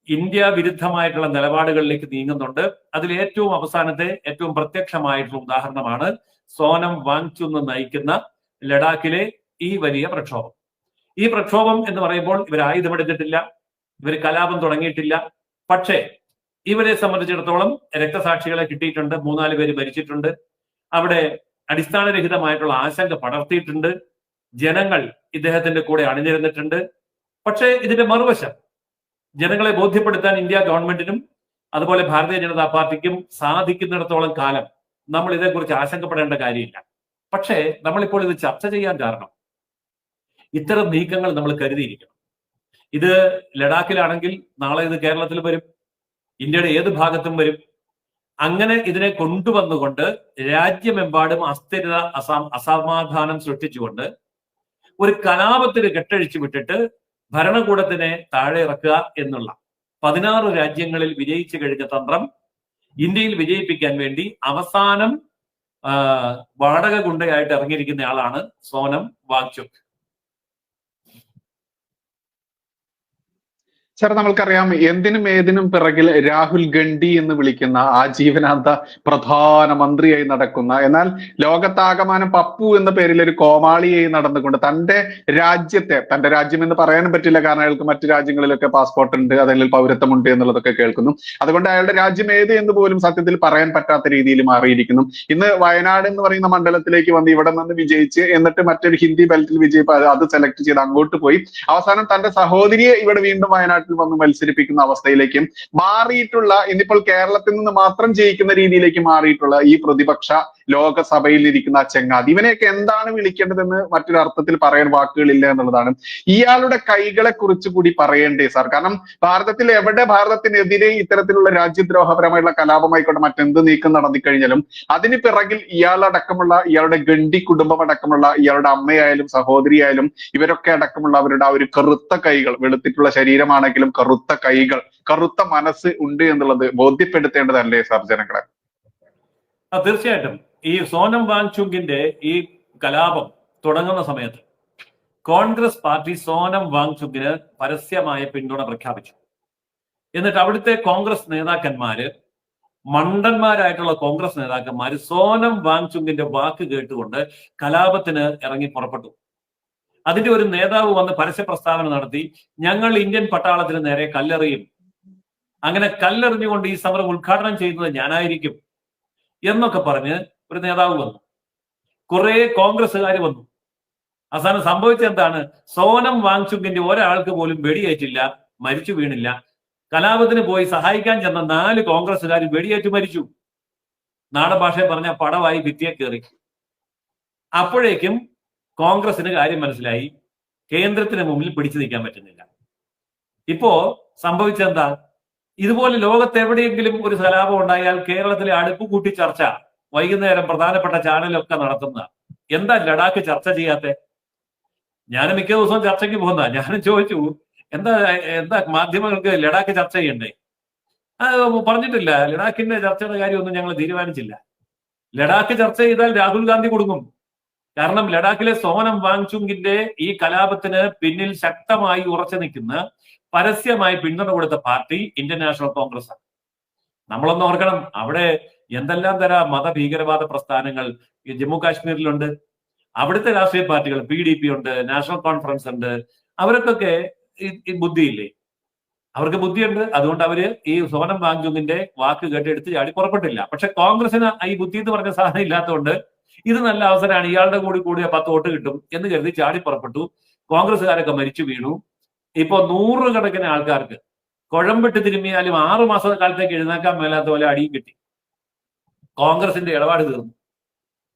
B: ഇന്ത്യ വിരുദ്ധമായിട്ടുള്ള നിലപാടുകളിലേക്ക് നീങ്ങുന്നുണ്ട്. അതിൽ ഏറ്റവും അവസാനത്തെ ഏറ്റവും പ്രത്യക്ഷമായിട്ടുള്ള ഉദാഹരണമാണ് സോനം വാങ്ചുക്ക് നയിക്കുന്ന ലഡാക്കിലെ ഈ വലിയ പ്രക്ഷോഭം. ഈ പ്രക്ഷോഭം എന്ന് പറയുമ്പോൾ ഇവർ ആയുധമെടുത്തിട്ടില്ല, ഇവർ കലാപം തുടങ്ങിയിട്ടില്ല. പക്ഷേ ഇവരെ സംബന്ധിച്ചിടത്തോളം രക്തസാക്ഷികളെ കിട്ടിയിട്ടുണ്ട്, 3-4 പേര് മരിച്ചിട്ടുണ്ട്. അവിടെ അടിസ്ഥാനരഹിതമായിട്ടുള്ള ആശങ്ക പടർത്തിയിട്ടുണ്ട്. ജനങ്ങൾ ഇദ്ദേഹത്തിന്റെ കൂടെ അണിനിരന്നിട്ടുണ്ട്. പക്ഷേ ഇതിന്റെ മറുവശം ജനങ്ങളെ ബോധ്യപ്പെടുത്താൻ ഇന്ത്യ ഗവൺമെന്റിനും അതുപോലെ ഭാരതീയ ജനതാ പാർട്ടിക്കും സാധിക്കുന്നിടത്തോളം കാലം നമ്മൾ ഇതേക്കുറിച്ച് ആശങ്കപ്പെടേണ്ട കാര്യമില്ല. പക്ഷേ നമ്മളിപ്പോൾ ഇത് ചർച്ച ചെയ്യാൻ കാരണം ഇത്തരം നീക്കങ്ങൾ നമ്മൾ കരുതിയിരിക്കണം. ഇത് ലഡാക്കിലാണെങ്കിൽ നാളെ ഇത് കേരളത്തിൽ വരും, ഇന്ത്യയുടെ ഏത് ഭാഗത്തും വരും. അങ്ങനെ ഇതിനെ കൊണ്ടുവന്നുകൊണ്ട് രാജ്യമെമ്പാടും അസ്ഥിരത അസമാധാനം സൃഷ്ടിച്ചുകൊണ്ട് ഒരു കലാപത്തിന് കെട്ടഴിച്ചു വിട്ടിട്ട് ഭരണകൂടത്തിനെ താഴെ ഇറക്കുക എന്നുള്ള 16 രാജ്യങ്ങളിൽ വിജയിച്ചു കഴിഞ്ഞ തന്ത്രം ഇന്ത്യയിൽ വിജയിപ്പിക്കാൻ വേണ്ടി അവസാനം വാടക ഗുണ്ടയായിട്ട് ഇറങ്ങിയിരിക്കുന്ന ആളാണ് സോനം വാങ്ചുക്ക്.
A: സാർ, നമ്മൾക്കറിയാം എന്തിനും ഏതിനും പിറകിൽ രാഹുൽ ഗണ്ഡി എന്ന് വിളിക്കുന്ന ആജീവനാന്ത പ്രധാനമന്ത്രിയായി നടക്കുന്ന, എന്നാൽ ലോകത്താകമാനം പപ്പു എന്ന പേരിൽ ഒരു കോമാളിയായി നടന്നുകൊണ്ട് തന്റെ രാജ്യം എന്ന് പറയാനും പറ്റില്ല, കാരണം അയാൾക്ക് മറ്റു രാജ്യങ്ങളിലൊക്കെ പാസ്പോർട്ട് ഉണ്ട്, അല്ലെങ്കിൽ പൗരത്വമുണ്ട് എന്നുള്ളതൊക്കെ കേൾക്കുന്നു. അതുകൊണ്ട് അയാളുടെ രാജ്യം ഏത് എന്ന് പോലും സത്യത്തിൽ പറയാൻ പറ്റാത്ത രീതിയിൽ മാറിയിരിക്കുന്നു. ഇന്ന് വയനാട് എന്ന് പറയുന്ന മണ്ഡലത്തിലേക്ക് വന്ന് ഇവിടെ നിന്ന് വിജയിച്ച് എന്നിട്ട് മറ്റൊരു ഹിന്ദി ബെൽറ്റിൽ വിജയിപ്പ് അത് സെലക്ട് ചെയ്ത് അങ്ങോട്ട് പോയി അവസാനം തന്റെ സഹോദരിയെ ഇവിടെ വീണ്ടും വയനാട്ടിൽ വന്ന് മത്സരിപ്പിക്കുന്ന അവസ്ഥയിലേക്കും മാറിയിട്ടുള്ള, ഇന്നിപ്പോൾ കേരളത്തിൽ നിന്ന് മാത്രം ജയിക്കുന്ന രീതിയിലേക്ക് മാറിയിട്ടുള്ള ഈ പ്രതിപക്ഷ ലോകസഭയിൽ ഇരിക്കുന്ന ചെങ്ങാതി, ഇവനെയൊക്കെ എന്താണ് വിളിക്കേണ്ടതെന്ന് മറ്റൊരർത്ഥത്തിൽ പറയാൻ വാക്കുകളില്ല എന്നുള്ളതാണ്. ഇയാളുടെ കൈകളെ കുറിച്ച് കൂടി പറയേണ്ടേ സാർ? കാരണം ഭാരതത്തിൽ എവിടെ ഭാരതത്തിനെതിരെ ഇത്തരത്തിലുള്ള രാജ്യദ്രോഹപരമായുള്ള കലാപമായിക്കോട്ടെ മറ്റെന്ത് നീക്കം നടന്നിക്കഴിഞ്ഞാലും അതിന് പിറകിൽ ഇയാളടക്കമുള്ള, ഇയാളുടെ ഗണ്ഡി കുടുംബം അടക്കമുള്ള, ഇയാളുടെ അമ്മയായാലും സഹോദരിയായാലും ഇവരൊക്കെ അടക്കമുള്ള അവരുടെ ആ ഒരു കറുത്ത കൈകൾ, വെളുത്തിട്ടുള്ള ശരീരമാണെങ്കിലും കറുത്ത കൈകൾ, കറുത്ത മനസ്സ് ഉണ്ട് എന്നുള്ളത് ബോധ്യപ്പെടുത്തേണ്ടതല്ലേ സാർ ജനങ്ങളെ?
B: തീർച്ചയായിട്ടും. ഈ സോനം വാങ്ചുക്കിന്റെ ഈ കലാപം തുടങ്ങുന്ന സമയത്ത് കോൺഗ്രസ് പാർട്ടി സോനം വാങ്ചുക്കിന് പരസ്യമായ പിന്തുണ പ്രഖ്യാപിച്ചു. എന്നിട്ട് അവിടുത്തെ കോൺഗ്രസ് നേതാക്കന്മാര്, മണ്ടന്മാരായിട്ടുള്ള കോൺഗ്രസ് നേതാക്കന്മാര് സോനം വാങ്ചുക്കിന്റെ വാക്ക് കേട്ടുകൊണ്ട് കലാപത്തിന് ഇറങ്ങി പുറപ്പെട്ടു. അതിന്റെ ഒരു നേതാവ് വന്ന് പരസ്യ പ്രസ്താവന നടത്തി, ഞങ്ങൾ ഇന്ത്യൻ പട്ടാളത്തിന് നേരെ കല്ലെറിയും, അങ്ങനെ കല്ലെറിഞ്ഞുകൊണ്ട് ഈ സമരം ഉദ്ഘാടനം ചെയ്യുന്നത് ഞാനായിരിക്കും എന്നൊക്കെ പറഞ്ഞ് ഒരു നേതാവ് വന്നു. കുറെ കോൺഗ്രസ്സുകാർ വന്നു. അവസാനം സംഭവിച്ചത് എന്താണ്? സോനം വാങ്ചുക്കിന്റെ ഒരാൾക്ക് പോലും വെടിയേറ്റില്ല, മരിച്ചു വീണില്ല. കലാപത്തിന് പോയി സഹായിക്കാൻ ചെന്ന 4 കോൺഗ്രസ്സുകാർ വെടിയേറ്റ് മരിച്ചു. നാടൻ ഭാഷയെ പറഞ്ഞ പടവായി ഭിത്തിയെ കയറി. അപ്പോഴേക്കും കോൺഗ്രസിന് കാര്യം മനസ്സിലായി, കേന്ദ്രത്തിന് മുമ്പിൽ പിടിച്ചു നിൽക്കാൻ പറ്റുന്നില്ല. ഇപ്പോ സംഭവിച്ചെന്താ? ഇതുപോലെ ലോകത്തെവിടെയെങ്കിലും ഒരു കലാപം ഉണ്ടായാൽ കേരളത്തിലെ അടുപ്പ് കൂട്ടി ചർച്ച വൈകുന്നേരം പ്രധാനപ്പെട്ട ചാനലൊക്കെ നടത്തുന്ന, എന്താ ലഡാക്ക് ചർച്ച ചെയ്യാത്തെ? ഞാൻ മിക്ക ദിവസവും ചർച്ചയ്ക്ക് പോകുന്ന, ഞാനും ചോദിച്ചു എന്താ എന്താ മാധ്യമങ്ങൾക്ക് ലഡാക്ക് ചർച്ച ചെയ്യണ്ടേ? പറഞ്ഞിട്ടില്ല. ലഡാക്കിന്റെ ചർച്ചയുടെ കാര്യമൊന്നും ഞങ്ങൾ തീരുമാനിച്ചില്ല. ലഡാക്ക് ചർച്ച ചെയ്താൽ രാഹുൽ ഗാന്ധി കൊടുക്കും. കാരണം ലഡാക്കിലെ സോനം വാങ്ചുങ്ങിന്റെ ഈ കലാപത്തിന് പിന്നിൽ ശക്തമായി ഉറച്ചു നിൽക്കുന്ന, പരസ്യമായി പിന്തുണ കൊടുത്ത പാർട്ടി ഇന്ത്യൻ നാഷണൽ കോൺഗ്രസ് ആണ്. നമ്മളൊന്ന് ഓർക്കണം, അവിടെ എന്തെല്ലാം തരം മതഭീകരവാദ പ്രസ്ഥാനങ്ങൾ ഈ ജമ്മു കാശ്മീരിലുണ്ട്. അവിടുത്തെ രാഷ്ട്രീയ പാർട്ടികൾ PDP ഉണ്ട്, നാഷണൽ കോൺഫറൻസ് ഉണ്ട്. അവർക്കൊക്കെ ഈ ബുദ്ധിയില്ലേ? അവർക്ക് ബുദ്ധിയുണ്ട്. അതുകൊണ്ട് അവര് ഈ സോനം വാങ്ചുങ്ങിന്റെ വാക്ക് കേട്ട് എടുത്ത് ചാടി പുറപ്പെട്ടില്ല. പക്ഷെ കോൺഗ്രസിന് ഈ ബുദ്ധി എന്ന് പറഞ്ഞ സാധനം ഇല്ലാത്തതുകൊണ്ട് ഇത് നല്ല അവസരമാണ്, ഇയാളുടെ കൂടിയ 10 വോട്ട് കിട്ടും എന്ന് കരുതി ചാടി പുറപ്പെട്ടു. കോൺഗ്രസ്സുകാരൊക്കെ മരിച്ചു വീണു. ഇപ്പൊ 100 കണക്കിന് ആൾക്കാർക്ക് കുഴമ്പിട്ട് തിരുമ്മിയാലും 6 മാസക്കാലത്തേക്ക് എഴുന്നേക്കാൻ മേലാത്ത പോലെ അടിയും കിട്ടി. കോൺഗ്രസിന്റെ ഇടപാട് തീർന്നു.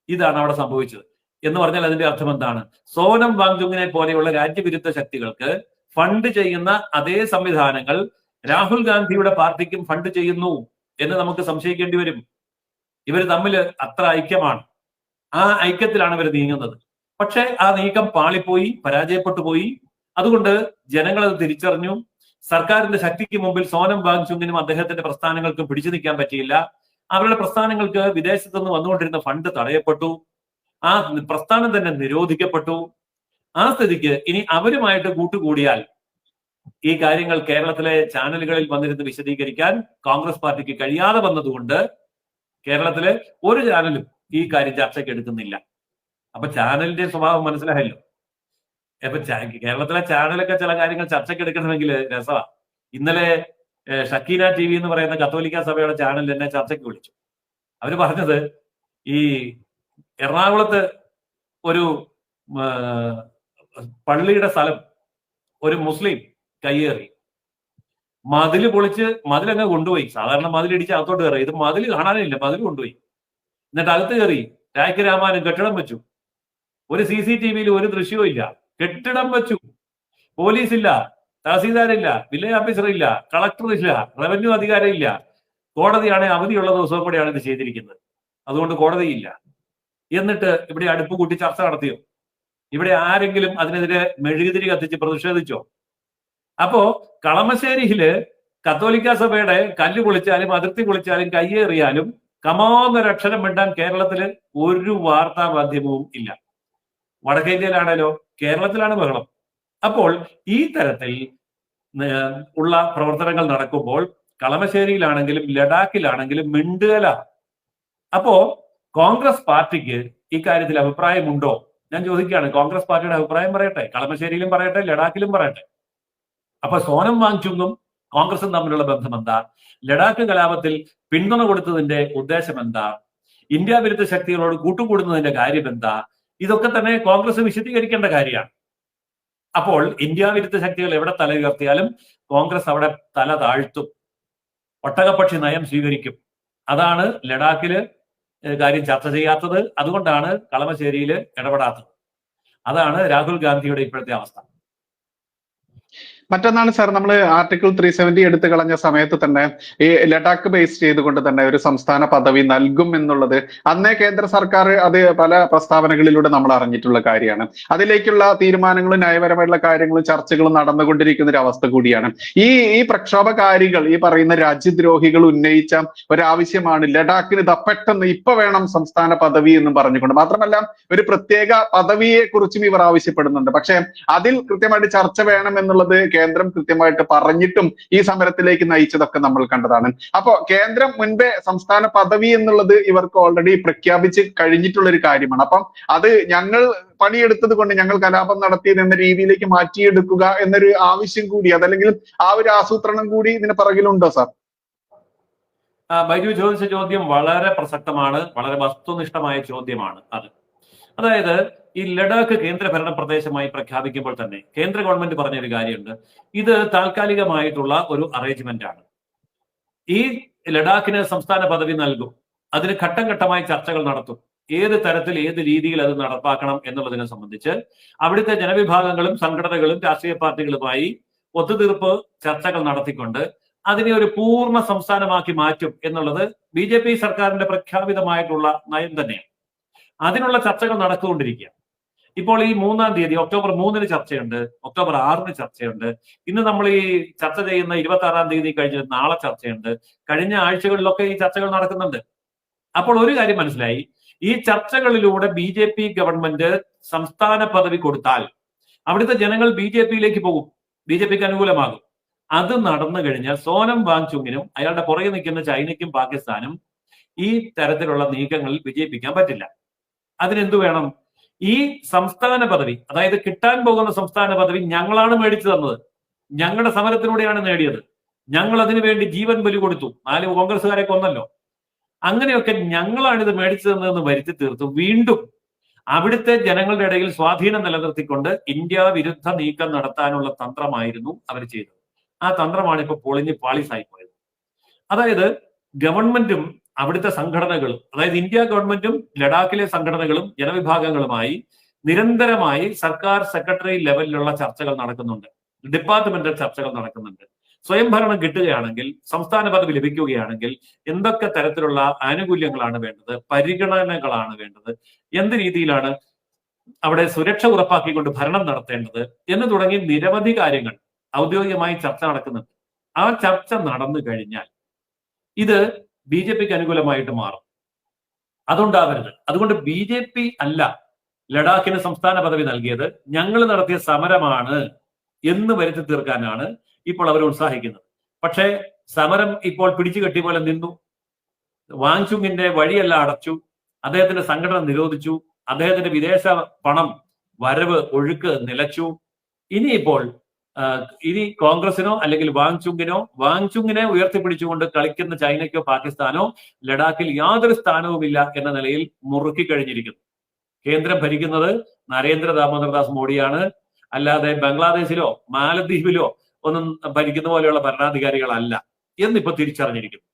B: ഇതാണ് അവിടെ സംഭവിച്ചത്. എന്ന് പറഞ്ഞാൽ അതിന്റെ അർത്ഥം എന്താണ്? സോനം വാങ്ചുങ്ങിനെ പോലെയുള്ള രാജ്യവിരുദ്ധ ശക്തികൾക്ക് ഫണ്ട് ചെയ്യുന്ന അതേ സംവിധാനങ്ങൾ രാഹുൽ ഗാന്ധിയുടെ പാർട്ടിക്കും ഫണ്ട് ചെയ്യുന്നു എന്ന് നമുക്ക് സംശയിക്കേണ്ടി വരും. ഇവർ തമ്മിൽ അത്ര ഐക്യമാണ്. ആ ഐക്യത്തിലാണ് ഇവർ നീങ്ങുന്നത്. പക്ഷെ ആ നീക്കം പാളിപ്പോയി, പരാജയപ്പെട്ടു പോയി. അതുകൊണ്ട് ജനങ്ങൾ അത് തിരിച്ചറിഞ്ഞു. സർക്കാരിന്റെ ശക്തിക്ക് മുമ്പിൽ സോനം വാങ്ചുങ്ങിനും അദ്ദേഹത്തിന്റെ പ്രസ്ഥാനങ്ങൾക്കും പിടിച്ചു നിൽക്കാൻ പറ്റിയില്ല. അവരുടെ പ്രസ്ഥാനങ്ങൾക്ക് വിദേശത്തു നിന്ന് വന്നുകൊണ്ടിരുന്ന ഫണ്ട് തടയപ്പെട്ടു. ആ പ്രസ്ഥാനം തന്നെ നിരോധിക്കപ്പെട്ടു. ആ സ്ഥിതിക്ക് ഇനി അവരുമായിട്ട് കൂട്ടുകൂടിയാൽ ഈ കാര്യങ്ങൾ കേരളത്തിലെ ചാനലുകളിൽ വന്നിരുന്ന് വിശദീകരിക്കാൻ കോൺഗ്രസ് പാർട്ടിക്ക് കഴിയാതെ വന്നതുകൊണ്ട് കേരളത്തിലെ ഒരു ചാനലും ഈ കാര്യം ചർച്ചയ്ക്ക് എടുക്കുന്നില്ല. അപ്പൊ ചാനലിന്റെ സ്വഭാവം മനസ്സിലായല്ലോ. അപ്പൊ കേരളത്തിലെ ചാനലൊക്കെ ചില കാര്യങ്ങൾ ചർച്ചയ്ക്ക് എടുക്കണമെങ്കിൽ രസമാണ്. ഇന്നലെ ഷക്കീന TV എന്ന് പറയുന്ന കത്തോലിക്ക സഭയുടെ ചാനൽ എന്നെ ചർച്ചയ്ക്ക് വിളിച്ചു. അവര് പറഞ്ഞത് ഈ എറണാകുളത്ത് ഒരു പള്ളിയുടെ സ്ഥലം ഒരു മുസ്ലിം കയ്യേറി, മതില് പൊളിച്ച് മതിലങ്ങ് കൊണ്ടുപോയി. സാധാരണ മതിലിടിച്ച് അകത്തോട്ട് കയറി, ഇത് മതിൽ കാണാനില്ല, മതിൽ കൊണ്ടുപോയി. എന്നിട്ട് അകത്ത് കയറി രാമനും കെട്ടിടം വെച്ചു. ഒരു CCTVയിൽ ഒരു ദൃശ്യവും ഇല്ല. കെട്ടിടം വെച്ചു. പോലീസില്ല, തഹസീൽദാരില്ല, വില്ലേജ് ഓഫീസർ ഇല്ല, കളക്ടർ ഇല്ല, റവന്യൂ അധികാരം ഇല്ല. കോടതിയാണ് അവധിയുള്ള ദിവസവും കൂടെയാണ് ഇത് ചെയ്തിരിക്കുന്നത്. അതുകൊണ്ട് കോടതിയില്ല. എന്നിട്ട് ഇവിടെ അടുപ്പ് കൂട്ടി ചർച്ച നടത്തിയോ? ഇവിടെ ആരെങ്കിലും അതിനെതിരെ മെഴുകുതിരി കത്തിച്ച് പ്രതിഷേധിച്ചോ? അപ്പോ കളമശ്ശേരിയില് കത്തോലിക്ക സഭയുടെ കല്ല് പൊളിച്ചാലും അതിർത്തി പൊളിച്ചാലും കയ്യേറിയാലും കമാന്നൊരക്ഷരം മിണ്ടാൻ കേരളത്തില് ഒരു വാർത്താ മാധ്യമവും ഇല്ല. വടക്കേ ഇന്ത്യയിലാണല്ലോ, കേരളത്തിലാണ് ബഹളം. അപ്പോൾ ഈ തരത്തിൽ ഉള്ള പ്രവർത്തനങ്ങൾ നടക്കുമ്പോൾ കളമശ്ശേരിയിലാണെങ്കിലും ലഡാക്കിലാണെങ്കിലും മിണ്ടുകല. അപ്പോ കോൺഗ്രസ് പാർട്ടിക്ക് ഇക്കാര്യത്തിൽ അഭിപ്രായമുണ്ടോ? ഞാൻ ചോദിക്കുകയാണ്. കോൺഗ്രസ് പാർട്ടിയുടെ അഭിപ്രായം പറയട്ടെ, കളമശ്ശേരിയിലും പറയട്ടെ, ലഡാക്കിലും പറയട്ടെ. അപ്പൊ സോനം വാങ്ചുങ്ങും കോൺഗ്രസും തമ്മിലുള്ള ബന്ധം എന്താ? ലഡാക്ക് കലാപത്തിൽ പിന്തുണ കൊടുത്തതിന്റെ ഉദ്ദേശം എന്താ? ഇന്ത്യ വിരുദ്ധ ശക്തികളോട് കൂട്ടുകൂടുന്നതിന്റെ കാര്യം എന്താ? ഇതൊക്കെ തന്നെ കോൺഗ്രസ് വിശദീകരിക്കേണ്ട കാര്യമാണ്. അപ്പോൾ ഇന്ത്യ വിരുദ്ധ ശക്തികൾ എവിടെ തല ഉയർത്തിയാലും കോൺഗ്രസ് അവിടെ തല താഴ്ത്തും, ഒട്ടകപ്പക്ഷി നയം സ്വീകരിക്കും. അതാണ് ലഡാക്കില് കാര്യം ചർച്ച ചെയ്യാത്തത്. അതുകൊണ്ടാണ് കളമശ്ശേരിയിൽ ഇടപെടാത്തത്. അതാണ് രാഹുൽ ഗാന്ധിയുടെ ഇപ്പോഴത്തെ അവസ്ഥ.
A: മറ്റൊന്നാണ് സാർ, നമ്മൾ ആർട്ടിക്കിൾ 370 എടുത്തു കളഞ്ഞ സമയത്ത് തന്നെ ഈ ലഡാക്ക് ബേസ് ചെയ്തുകൊണ്ട് തന്നെ ഒരു സംസ്ഥാന പദവി നൽകും എന്നുള്ളത് അന്നേ കേന്ദ്ര സർക്കാർ അത് പല പ്രസ്താവനകളിലൂടെ നമ്മൾ അറിഞ്ഞിട്ടുള്ള കാര്യമാണ്. അതിലേക്കുള്ള തീരുമാനങ്ങളും നയപരമായിട്ടുള്ള കാര്യങ്ങളും ചർച്ചകളും നടന്നുകൊണ്ടിരിക്കുന്ന ഒരു അവസ്ഥ കൂടിയാണ്. ഈ പ്രക്ഷോഭകാരികൾ, ഈ പറയുന്ന രാജ്യദ്രോഹികൾ ഉന്നയിച്ച ഒരാവശ്യമാണ് ലഡാക്കിന് പെട്ടെന്ന് ഇപ്പൊ വേണം സംസ്ഥാന പദവി എന്ന് പറഞ്ഞുകൊണ്ട്. മാത്രമല്ല ഒരു പ്രത്യേക പദവിയെ കുറിച്ചും ഇവർ ആവശ്യപ്പെടുന്നുണ്ട്. പക്ഷെ അതിൽ കൃത്യമായിട്ട് ചർച്ച വേണം എന്നുള്ളത് കേന്ദ്രം കൃത്യമായിട്ട് പറഞ്ഞിട്ടും ഈ സമരത്തിലേക്ക് നയിച്ചതൊക്കെ നമ്മൾ കണ്ടതാണ്. അപ്പോ കേന്ദ്രം മുൻപേ സംസ്ഥാന പദവി എന്നുള്ളത് ഇവർക്ക് ഓൾറെഡി പ്രഖ്യാപിച്ച് കഴിഞ്ഞിട്ടുള്ള ഒരു കാര്യമാണ്. അപ്പം അത് ഞങ്ങൾ പണിയെടുത്തത് കൊണ്ട് ഞങ്ങൾ കലാപം നടത്തിയത് എന്ന രീതിയിലേക്ക് മാറ്റിയെടുക്കുക എന്നൊരു ആവശ്യം കൂടി, അതല്ലെങ്കിൽ ആ ഒരു ആസൂത്രണം കൂടി ഇതിന് പിറകിലുണ്ടോ സാർ?
B: ബൈജു ചോദിച്ച ചോദ്യം വളരെ പ്രസക്തമാണ്, വളരെ വസ്തുനിഷ്ഠമായ ചോദ്യമാണ്. അതായത് ഈ ലഡാക്ക് കേന്ദ്രഭരണ പ്രദേശമായി പ്രഖ്യാപിക്കുമ്പോൾ തന്നെ കേന്ദ്ര ഗവൺമെന്റ് പറഞ്ഞൊരു കാര്യമുണ്ട്. ഇത് താൽക്കാലികമായിട്ടുള്ള ഒരു അറേഞ്ച്മെന്റ് ആണ്. ഈ ലഡാക്കിന് സംസ്ഥാന പദവി നൽകും. അതിന് ഘട്ടം ഘട്ടമായി ചർച്ചകൾ നടത്തും. ഏത് തരത്തിൽ ഏത് രീതിയിൽ അത് നടപ്പാക്കണം എന്നുള്ളതിനെ സംബന്ധിച്ച് അവിടുത്തെ ജനവിഭാഗങ്ങളും സംഘടനകളും രാഷ്ട്രീയ പാർട്ടികളുമായി ഒത്തുതീർപ്പ് ചർച്ചകൾ നടത്തിക്കൊണ്ട് അതിനെ ഒരു പൂർണ്ണ സംസ്ഥാനമാക്കി മാറ്റും എന്നുള്ളത് BJP സർക്കാരിന്റെ പ്രഖ്യാപിതമായിട്ടുള്ള നയം തന്നെയാണ്. അതിനുള്ള ചർച്ചകൾ നടന്നുകൊണ്ടിരിക്കുക. ഇപ്പോൾ ഈ 3-ാം തീയതി ഒക്ടോബർ 3-ന് ചർച്ചയുണ്ട്, ഒക്ടോബർ 6-ന് ചർച്ചയുണ്ട്. ഇന്ന് നമ്മൾ ഈ ചർച്ച ചെയ്യുന്ന 26-ാം തീയതി കഴിഞ്ഞ് നാളെ ചർച്ചയുണ്ട്. കഴിഞ്ഞ ആഴ്ചകളിലൊക്കെ ഈ ചർച്ചകൾ നടക്കുന്നുണ്ട്. അപ്പോൾ ഒരു കാര്യം മനസ്സിലായി, ഈ ചർച്ചകളിലൂടെ BJP ഗവൺമെന്റ് സംസ്ഥാന പദവി കൊടുത്താൽ അവിടുത്തെ ജനങ്ങൾ BJPയിലേക്ക് പോകും, BJPക്ക് അനുകൂലമാകും. അത് നടന്നു കഴിഞ്ഞാൽ സോനം വാങ്ചുങ്ങിനും അയാളുടെ പുറകെ നിൽക്കുന്ന ചൈനയ്ക്കും പാകിസ്ഥാനും ഈ തരത്തിലുള്ള നീക്കങ്ങളിൽ വിജയിപ്പിക്കാൻ പറ്റില്ല. അതിനെന്തു വേണം? ഈ സംസ്ഥാന പദവി, അതായത് കിട്ടാൻ പോകുന്ന സംസ്ഥാന പദവി ഞങ്ങളാണ് മേടിച്ചു തന്നത്, ഞങ്ങളുടെ സമരത്തിലൂടെയാണ് നേടിയത്, ഞങ്ങൾ അതിനു വേണ്ടി ജീവൻ ബലി കൊടുത്തു, 4 കോൺഗ്രസ്സുകാരെ കൊന്നല്ലോ, അങ്ങനെയൊക്കെ ഞങ്ങളാണ് ഇത് മേടിച്ചു തന്നതെന്ന് വരുത്തി തീർത്തു വീണ്ടും അവിടുത്തെ ജനങ്ങളുടെ ഇടയിൽ സ്വാധീനം നിലനിർത്തിക്കൊണ്ട് ഇന്ത്യ വിരുദ്ധ നീക്കം നടത്താനുള്ള തന്ത്രമായിരുന്നു അവർ ചെയ്തത്. ആ തന്ത്രമാണ് ഇപ്പൊ പൊളിഞ്ഞ് പാളീസായി പോയത്. അതായത് ഗവൺമെന്റും അവിടുത്തെ സംഘടനകളും, അതായത് ഇന്ത്യ ഗവൺമെന്റും ലഡാക്കിലെ സംഘടനകളും ജനവിഭാഗങ്ങളുമായി നിരന്തരമായി സർക്കാർ സെക്രട്ടറി ലെവലിലുള്ള ചർച്ചകൾ നടക്കുന്നുണ്ട്, ഡിപ്പാർട്ട്മെന്റൽ ചർച്ചകൾ നടക്കുന്നുണ്ട്. സ്വയംഭരണം കിട്ടുകയാണെങ്കിൽ, സംസ്ഥാന പദവി ലഭിക്കുകയാണെങ്കിൽ എന്തൊക്കെ തരത്തിലുള്ള ആനുകൂല്യങ്ങളാണ് വേണ്ടത്, പരിഗണനകളാണ് വേണ്ടത്, എന്ത് രീതിയിലാണ് അവിടെ സുരക്ഷ ഉറപ്പാക്കിക്കൊണ്ട് ഭരണം നടത്തേണ്ടത് എന്ന് തുടങ്ങി നിരവധി കാര്യങ്ങൾ ഔദ്യോഗികമായി ചർച്ച നടക്കുന്നുണ്ട്. ആ ചർച്ച നടന്നു കഴിഞ്ഞാൽ ഇത് BJPക്ക് അനുകൂലമായിട്ട് മാറും. അതുണ്ടാവരുത്. അതുകൊണ്ട് BJP അല്ല ലഡാക്കിന് സംസ്ഥാന പദവി നൽകിയത്, ഞങ്ങൾ നടത്തിയ സമരമാണ് എന്ന് വരുത്തി തീർക്കാനാണ് ഇപ്പോൾ അവർ ഉത്സാഹിക്കുന്നത്. പക്ഷേ സമരം ഇപ്പോൾ പിടിച്ചു കെട്ടി പോലെ നിന്നു. വാങ്ചുങ്ങിന്റെ വഴിയെല്ലാം അടച്ചു, അദ്ദേഹത്തിന്റെ സംഘടന നിരോധിച്ചു, അദ്ദേഹത്തിന്റെ വിദേശ പണം വരവ് ഒഴുക്ക് നിലച്ചു. ഇനിയിപ്പോൾ ഇനി കോൺഗ്രസിനോ അല്ലെങ്കിൽ വാങ്ചുങ്ങിനെ ഉയർത്തിപ്പിടിച്ചുകൊണ്ട് കളിക്കുന്ന ചൈനയ്ക്കോ പാകിസ്ഥാനോ ലഡാക്കിൽ യാതൊരു സ്ഥാനവുമില്ല എന്ന നിലയിൽ മുറുക്കി കഴിഞ്ഞിരിക്കുന്നു. കേന്ദ്രം ഭരിക്കുന്നത് നരേന്ദ്ര ദാമോദർദാസ് മോഡിയാണ്, അല്ലാതെ ബംഗ്ലാദേശിലോ മാലദ്വീപിലോ ഒന്നും ഭരിക്കുന്ന പോലെയുള്ള ഭരണാധികാരികളല്ല എന്നിപ്പോ തിരിച്ചറിഞ്ഞിരിക്കുന്നു.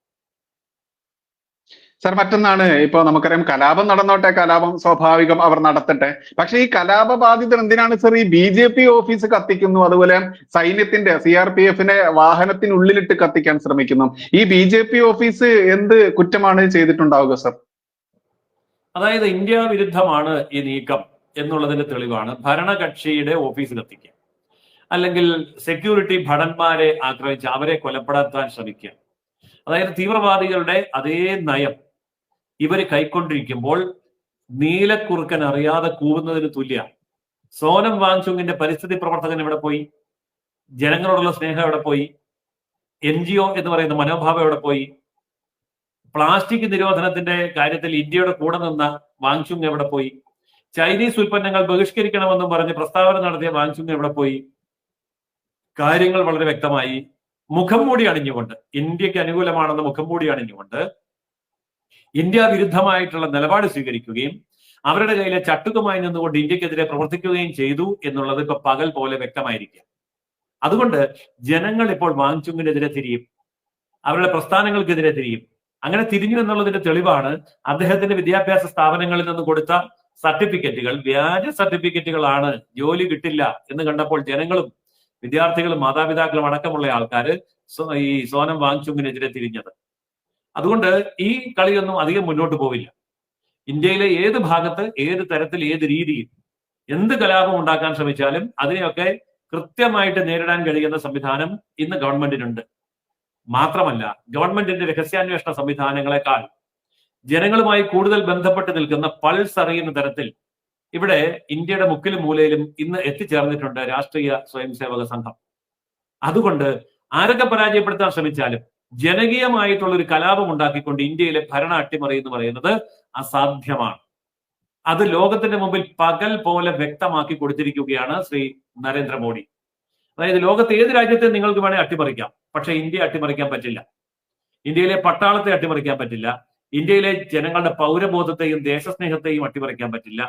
A: സർ, മറ്റൊന്നാണ്, ഇപ്പൊ നമുക്കറിയാം കലാപം നടന്നോട്ടെ, കലാപം സ്വാഭാവികം, അവർ നടത്തട്ടെ. പക്ഷെ ഈ കലാപബാധിതർ എന്തിനാണ് സർ ഈ BJP ഓഫീസ് കത്തിക്കുന്നു, അതുപോലെ സൈന്യത്തിന്റെ CRPFനെ വാഹനത്തിനുള്ളിലിട്ട് കത്തിക്കാൻ ശ്രമിക്കുന്നു? ഈ BJP ഓഫീസ് എന്ത് കുറ്റമാണ് ചെയ്തിട്ടുണ്ടാവുക സർ?
B: അതായത് ഇന്ത്യ വിരുദ്ധമാണ് ഈ നീക്കം എന്നുള്ളതിന്റെ തെളിവാണ് ഭരണകക്ഷിയുടെ ഓഫീസ് കത്തിക്കുക, അല്ലെങ്കിൽ സെക്യൂരിറ്റി ഭടന്മാരെ ആക്രമിച്ച് അവരെ കൊലപ്പെടുത്താൻ ശ്രമിക്കുക. അതായത് തീവ്രവാദികളുടെ അതേ നയം ഇവർ കൈക്കൊണ്ടിരിക്കുമ്പോൾ നീലക്കുറുക്കൻ അറിയാതെ കൂവുന്നതിന് തുല്യ. സോനം വാങ്ചുങ്ങിന്റെ പരിസ്ഥിതി പ്രവർത്തകൻ എവിടെ പോയി? ജനങ്ങളോടുള്ള സ്നേഹം എവിടെ പോയി? NGO എന്ന് പറയുന്ന മനോഭാവം എവിടെ പോയി? പ്ലാസ്റ്റിക് നിരോധനത്തിന്റെ കാര്യത്തിൽ ഇന്ത്യയുടെ കൂടെ നിന്ന വാങ്ചുങ് എവിടെ പോയി? ചൈനീസ് ഉൽപ്പന്നങ്ങൾ ബഹിഷ്കരിക്കണമെന്നും പറഞ്ഞ് പ്രസ്താവന നടത്തിയ വാങ്ചുങ് എവിടെ പോയി? കാര്യങ്ങൾ വളരെ വ്യക്തമായി. മുഖം മൂടി അണിഞ്ഞുകൊണ്ട്, ഇന്ത്യക്ക് അനുകൂലമാണെന്ന് മുഖം മൂടി അണിഞ്ഞുകൊണ്ട് ഇന്ത്യ വിരുദ്ധമായിട്ടുള്ള നിലപാട് സ്വീകരിക്കുകയും അവരുടെ കയ്യിലെ ചട്ടുകമായി നിന്നുകൊണ്ട് ഇന്ത്യക്കെതിരെ പ്രവർത്തിക്കുകയും ചെയ്തു എന്നുള്ളത് ഇപ്പൊ പകൽ പോലെ വ്യക്തമായിരിക്കുക. അതുകൊണ്ട് ജനങ്ങൾ ഇപ്പോൾ വാങ്ചുങ്ങിനെതിരെ തിരിയും, അവരുടെ പ്രസ്ഥാനങ്ങൾക്കെതിരെ തിരിയും. അങ്ങനെ തിരിഞ്ഞു എന്നുള്ളതിന്റെ തെളിവാണ് അദ്ദേഹത്തിന്റെ വിദ്യാഭ്യാസ സ്ഥാപനങ്ങളിൽ നിന്ന് കൊടുത്ത സർട്ടിഫിക്കറ്റുകൾ വ്യാജ സർട്ടിഫിക്കറ്റുകളാണ്, ജോലി കിട്ടില്ല എന്ന് കണ്ടപ്പോൾ ജനങ്ങളും വിദ്യാർത്ഥികളും മാതാപിതാക്കളും അടക്കമുള്ള ആൾക്കാര് ഈ സോനം വാങ്ചുങ്ങിനെതിരെ തിരിഞ്ഞത്. അതുകൊണ്ട് ഈ കളിയൊന്നും അധികം മുന്നോട്ട് പോവില്ല. ഇന്ത്യയിലെ ഏത് ഭാഗത്ത്, ഏത് തരത്തിൽ, ഏത് രീതിയിൽ എന്ത് കലാപം ഉണ്ടാക്കാൻ ശ്രമിച്ചാലും അതിനെയൊക്കെ കൃത്യമായിട്ട് നേരിടാൻ കഴിയുന്ന സംവിധാനം ഇന്ന് ഗവൺമെന്റിനുണ്ട്. മാത്രമല്ല, ഗവൺമെന്റിന്റെ രഹസ്യാന്വേഷണ സംവിധാനങ്ങളെക്കാൾ ജനങ്ങളുമായി കൂടുതൽ ബന്ധപ്പെട്ട് നിൽക്കുന്ന പൾസ് അറിയുന്ന തരത്തിൽ ഇവിടെ ഇന്ത്യയുടെ മുക്കിലും മൂലയിലും ഇന്ന് എത്തിച്ചേർന്നിട്ടുണ്ട് രാഷ്ട്രീയ സ്വയംസേവക സംഘം. അതുകൊണ്ട് ആരൊക്കെ പരാജയപ്പെടുത്താൻ ശ്രമിച്ചാലും ജനകീയമായിട്ടുള്ള ഒരു കലാപം ഉണ്ടാക്കിക്കൊണ്ട് ഇന്ത്യയിലെ ഭരണ അട്ടിമറി എന്ന് പറയുന്നത് അസാധ്യമാണ്. അത് ലോകത്തിന്റെ മുമ്പിൽ പകൽ പോലെ വ്യക്തമാക്കി കൊടുത്തിരിക്കുകയാണ് ശ്രീ നരേന്ദ്രമോദി. അതായത് ലോകത്ത് ഏത് രാജ്യത്തെ നിങ്ങൾക്ക് വേണേൽ അട്ടിമറിക്കാം, പക്ഷെ ഇന്ത്യ അട്ടിമറിക്കാൻ പറ്റില്ല. ഇന്ത്യയിലെ പട്ടാളത്തെ അട്ടിമറിക്കാൻ പറ്റില്ല. ഇന്ത്യയിലെ ജനങ്ങളുടെ പൗരബോധത്തെയും ദേശസ്നേഹത്തെയും അട്ടിമറിക്കാൻ പറ്റില്ല.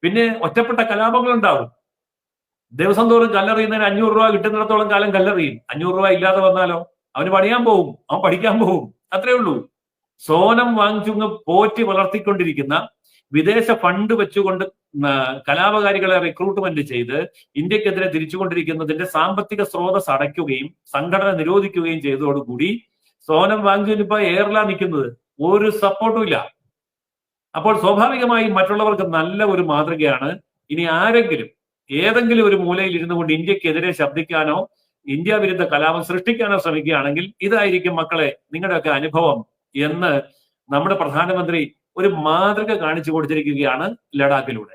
B: പിന്നെ ഒറ്റപ്പെട്ട കലാപങ്ങൾ ഉണ്ടാവും. ദിവസം തോറും കല്ലെറിയുന്നതിന് 500 രൂപ കിട്ടുന്നിടത്തോളം കാലം കല്ലെറിയും. 500 രൂപ ഇല്ലാതെ വന്നാലോ അവന് പണിയാൻ പോകും, അവൻ പഠിക്കാൻ പോകും, അത്രേ ഉള്ളൂ. സോനം വാങ്ചുങ് പോറ്റി വളർത്തിക്കൊണ്ടിരിക്കുന്ന വിദേശ ഫണ്ട് വെച്ചുകൊണ്ട് കലാപകാരികളെ റിക്രൂട്ട്മെന്റ് ചെയ്ത് ഇന്ത്യക്കെതിരെ തിരിച്ചുകൊണ്ടിരിക്കുന്നതിന്റെ സാമ്പത്തിക സ്രോതസ് അടയ്ക്കുകയും സംഘടന നിരോധിക്കുകയും ചെയ്തതോടുകൂടി സോനം വാങ്ചുങ് ഇപ്പൊ എയറിലാ നിൽക്കുന്നത്, ഒരു സപ്പോർട്ടും ഇല്ല. അപ്പോൾ സ്വാഭാവികമായും മറ്റുള്ളവർക്ക് നല്ല ഒരു മാതൃകയാണ് ഇനി ആരെങ്കിലും ഏതെങ്കിലും ഒരു മൂലയിൽ ഇരുന്നു കൊണ്ട് ഇന്ത്യക്കെതിരെ ശബ്ദിക്കാനോ ഇന്ത്യ വിരുദ്ധ കലാപം സൃഷ്ടിക്കാനോ ശ്രമിക്കുകയാണെങ്കിൽ ഇതായിരിക്കും മക്കളെ നിങ്ങളുടെയൊക്കെ അനുഭവം എന്ന് നമ്മുടെ പ്രധാനമന്ത്രി ഒരു മാതൃക കാണിച്ചു കൊടുത്തിരിക്കുകയാണ് ലഡാക്കിലൂടെ.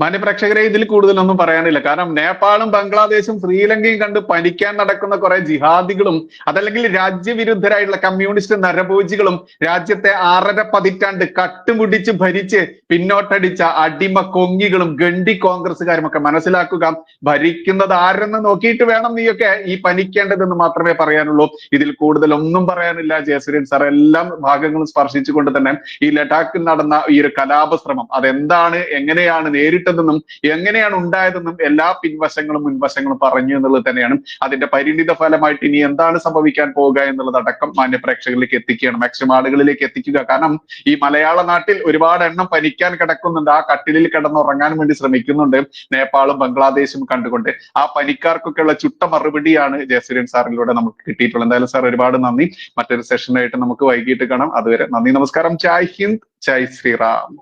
A: മാന്യപ്രേക്ഷകരെ, ഇതിൽ കൂടുതലൊന്നും പറയാനില്ല. കാരണം നേപ്പാളും ബംഗ്ലാദേശും ശ്രീലങ്കയും കണ്ട് പനിക്കാൻ നടക്കുന്ന കുറെ ജിഹാദികളും അതല്ലെങ്കിൽ രാജ്യവിരുദ്ധരായിട്ടുള്ള കമ്മ്യൂണിസ്റ്റ് നരഭോജികളും രാജ്യത്തെ 6.5 പതിറ്റാണ്ട് കട്ടുമുടിച്ച് ഭരിച്ച് പിന്നോട്ടടിച്ച അടിമ കൊങ്ങികളും ഗണ്ടി കോൺഗ്രസ്സുകാരും ഒക്കെ മനസ്സിലാക്കുക, ഭരിക്കുന്നത് ആരെന്ന് നോക്കിയിട്ട് വേണം നീയൊക്കെ ഈ പനിക്കേണ്ടതെന്ന് മാത്രമേ പറയാനുള്ളൂ. ഇതിൽ കൂടുതലൊന്നും പറയാനില്ല. ജയസൂര്യൻ സാർ എല്ലാ ഭാഗങ്ങളും സ്പർശിച്ചുകൊണ്ട് തന്നെ ഈ ലഡാക്കിൽ നടന്ന ഈ ഒരു കലാപശ്രമം അതെന്താണ്, എങ്ങനെയാണ് നേരിട്ടതെന്നും എങ്ങനെയാണ് ഉണ്ടായതെന്നും എല്ലാ പിൻവശങ്ങളും മുൻവശങ്ങളും പറഞ്ഞു എന്നുള്ളത് തന്നെയാണ്. അതിന്റെ പരിണിത ഫലമായിട്ട് ഇനി എന്താണ് സംഭവിക്കാൻ പോവുക എന്നുള്ളത് അടക്കം മാന്യപ്രേക്ഷകരിലേക്ക് എത്തിക്കുകയാണ്, മാക്സിമം ആളുകളിലേക്ക് എത്തിക്കുക. കാരണം ഈ മലയാള നാട്ടിൽ ഒരുപാട് എണ്ണം പനിക്കാൻ കിടക്കുന്നുണ്ട്, ആ കട്ടിലിൽ കിടന്നുറങ്ങാൻ വേണ്ടി ശ്രമിക്കുന്നുണ്ട് നേപ്പാളും ബംഗ്ലാദേശും കണ്ടുകൊണ്ട്. ആ പനിക്കാർക്കൊക്കെയുള്ള ചുട്ട മറുപടിയാണ് ജയസൂര്യൻ സാറിലൂടെ നമുക്ക് കിട്ടിയിട്ടുള്ളത്. എന്തായാലും സാർ ഒരുപാട് നന്ദി. മറ്റൊരു സെഷനായിട്ട് നമുക്ക് വൈകിട്ട് കാണാം. അതുവരെ നന്ദി, നമസ്കാരം. ജയ് ഹിന്ദ്, ജയ് ശ്രീറാം.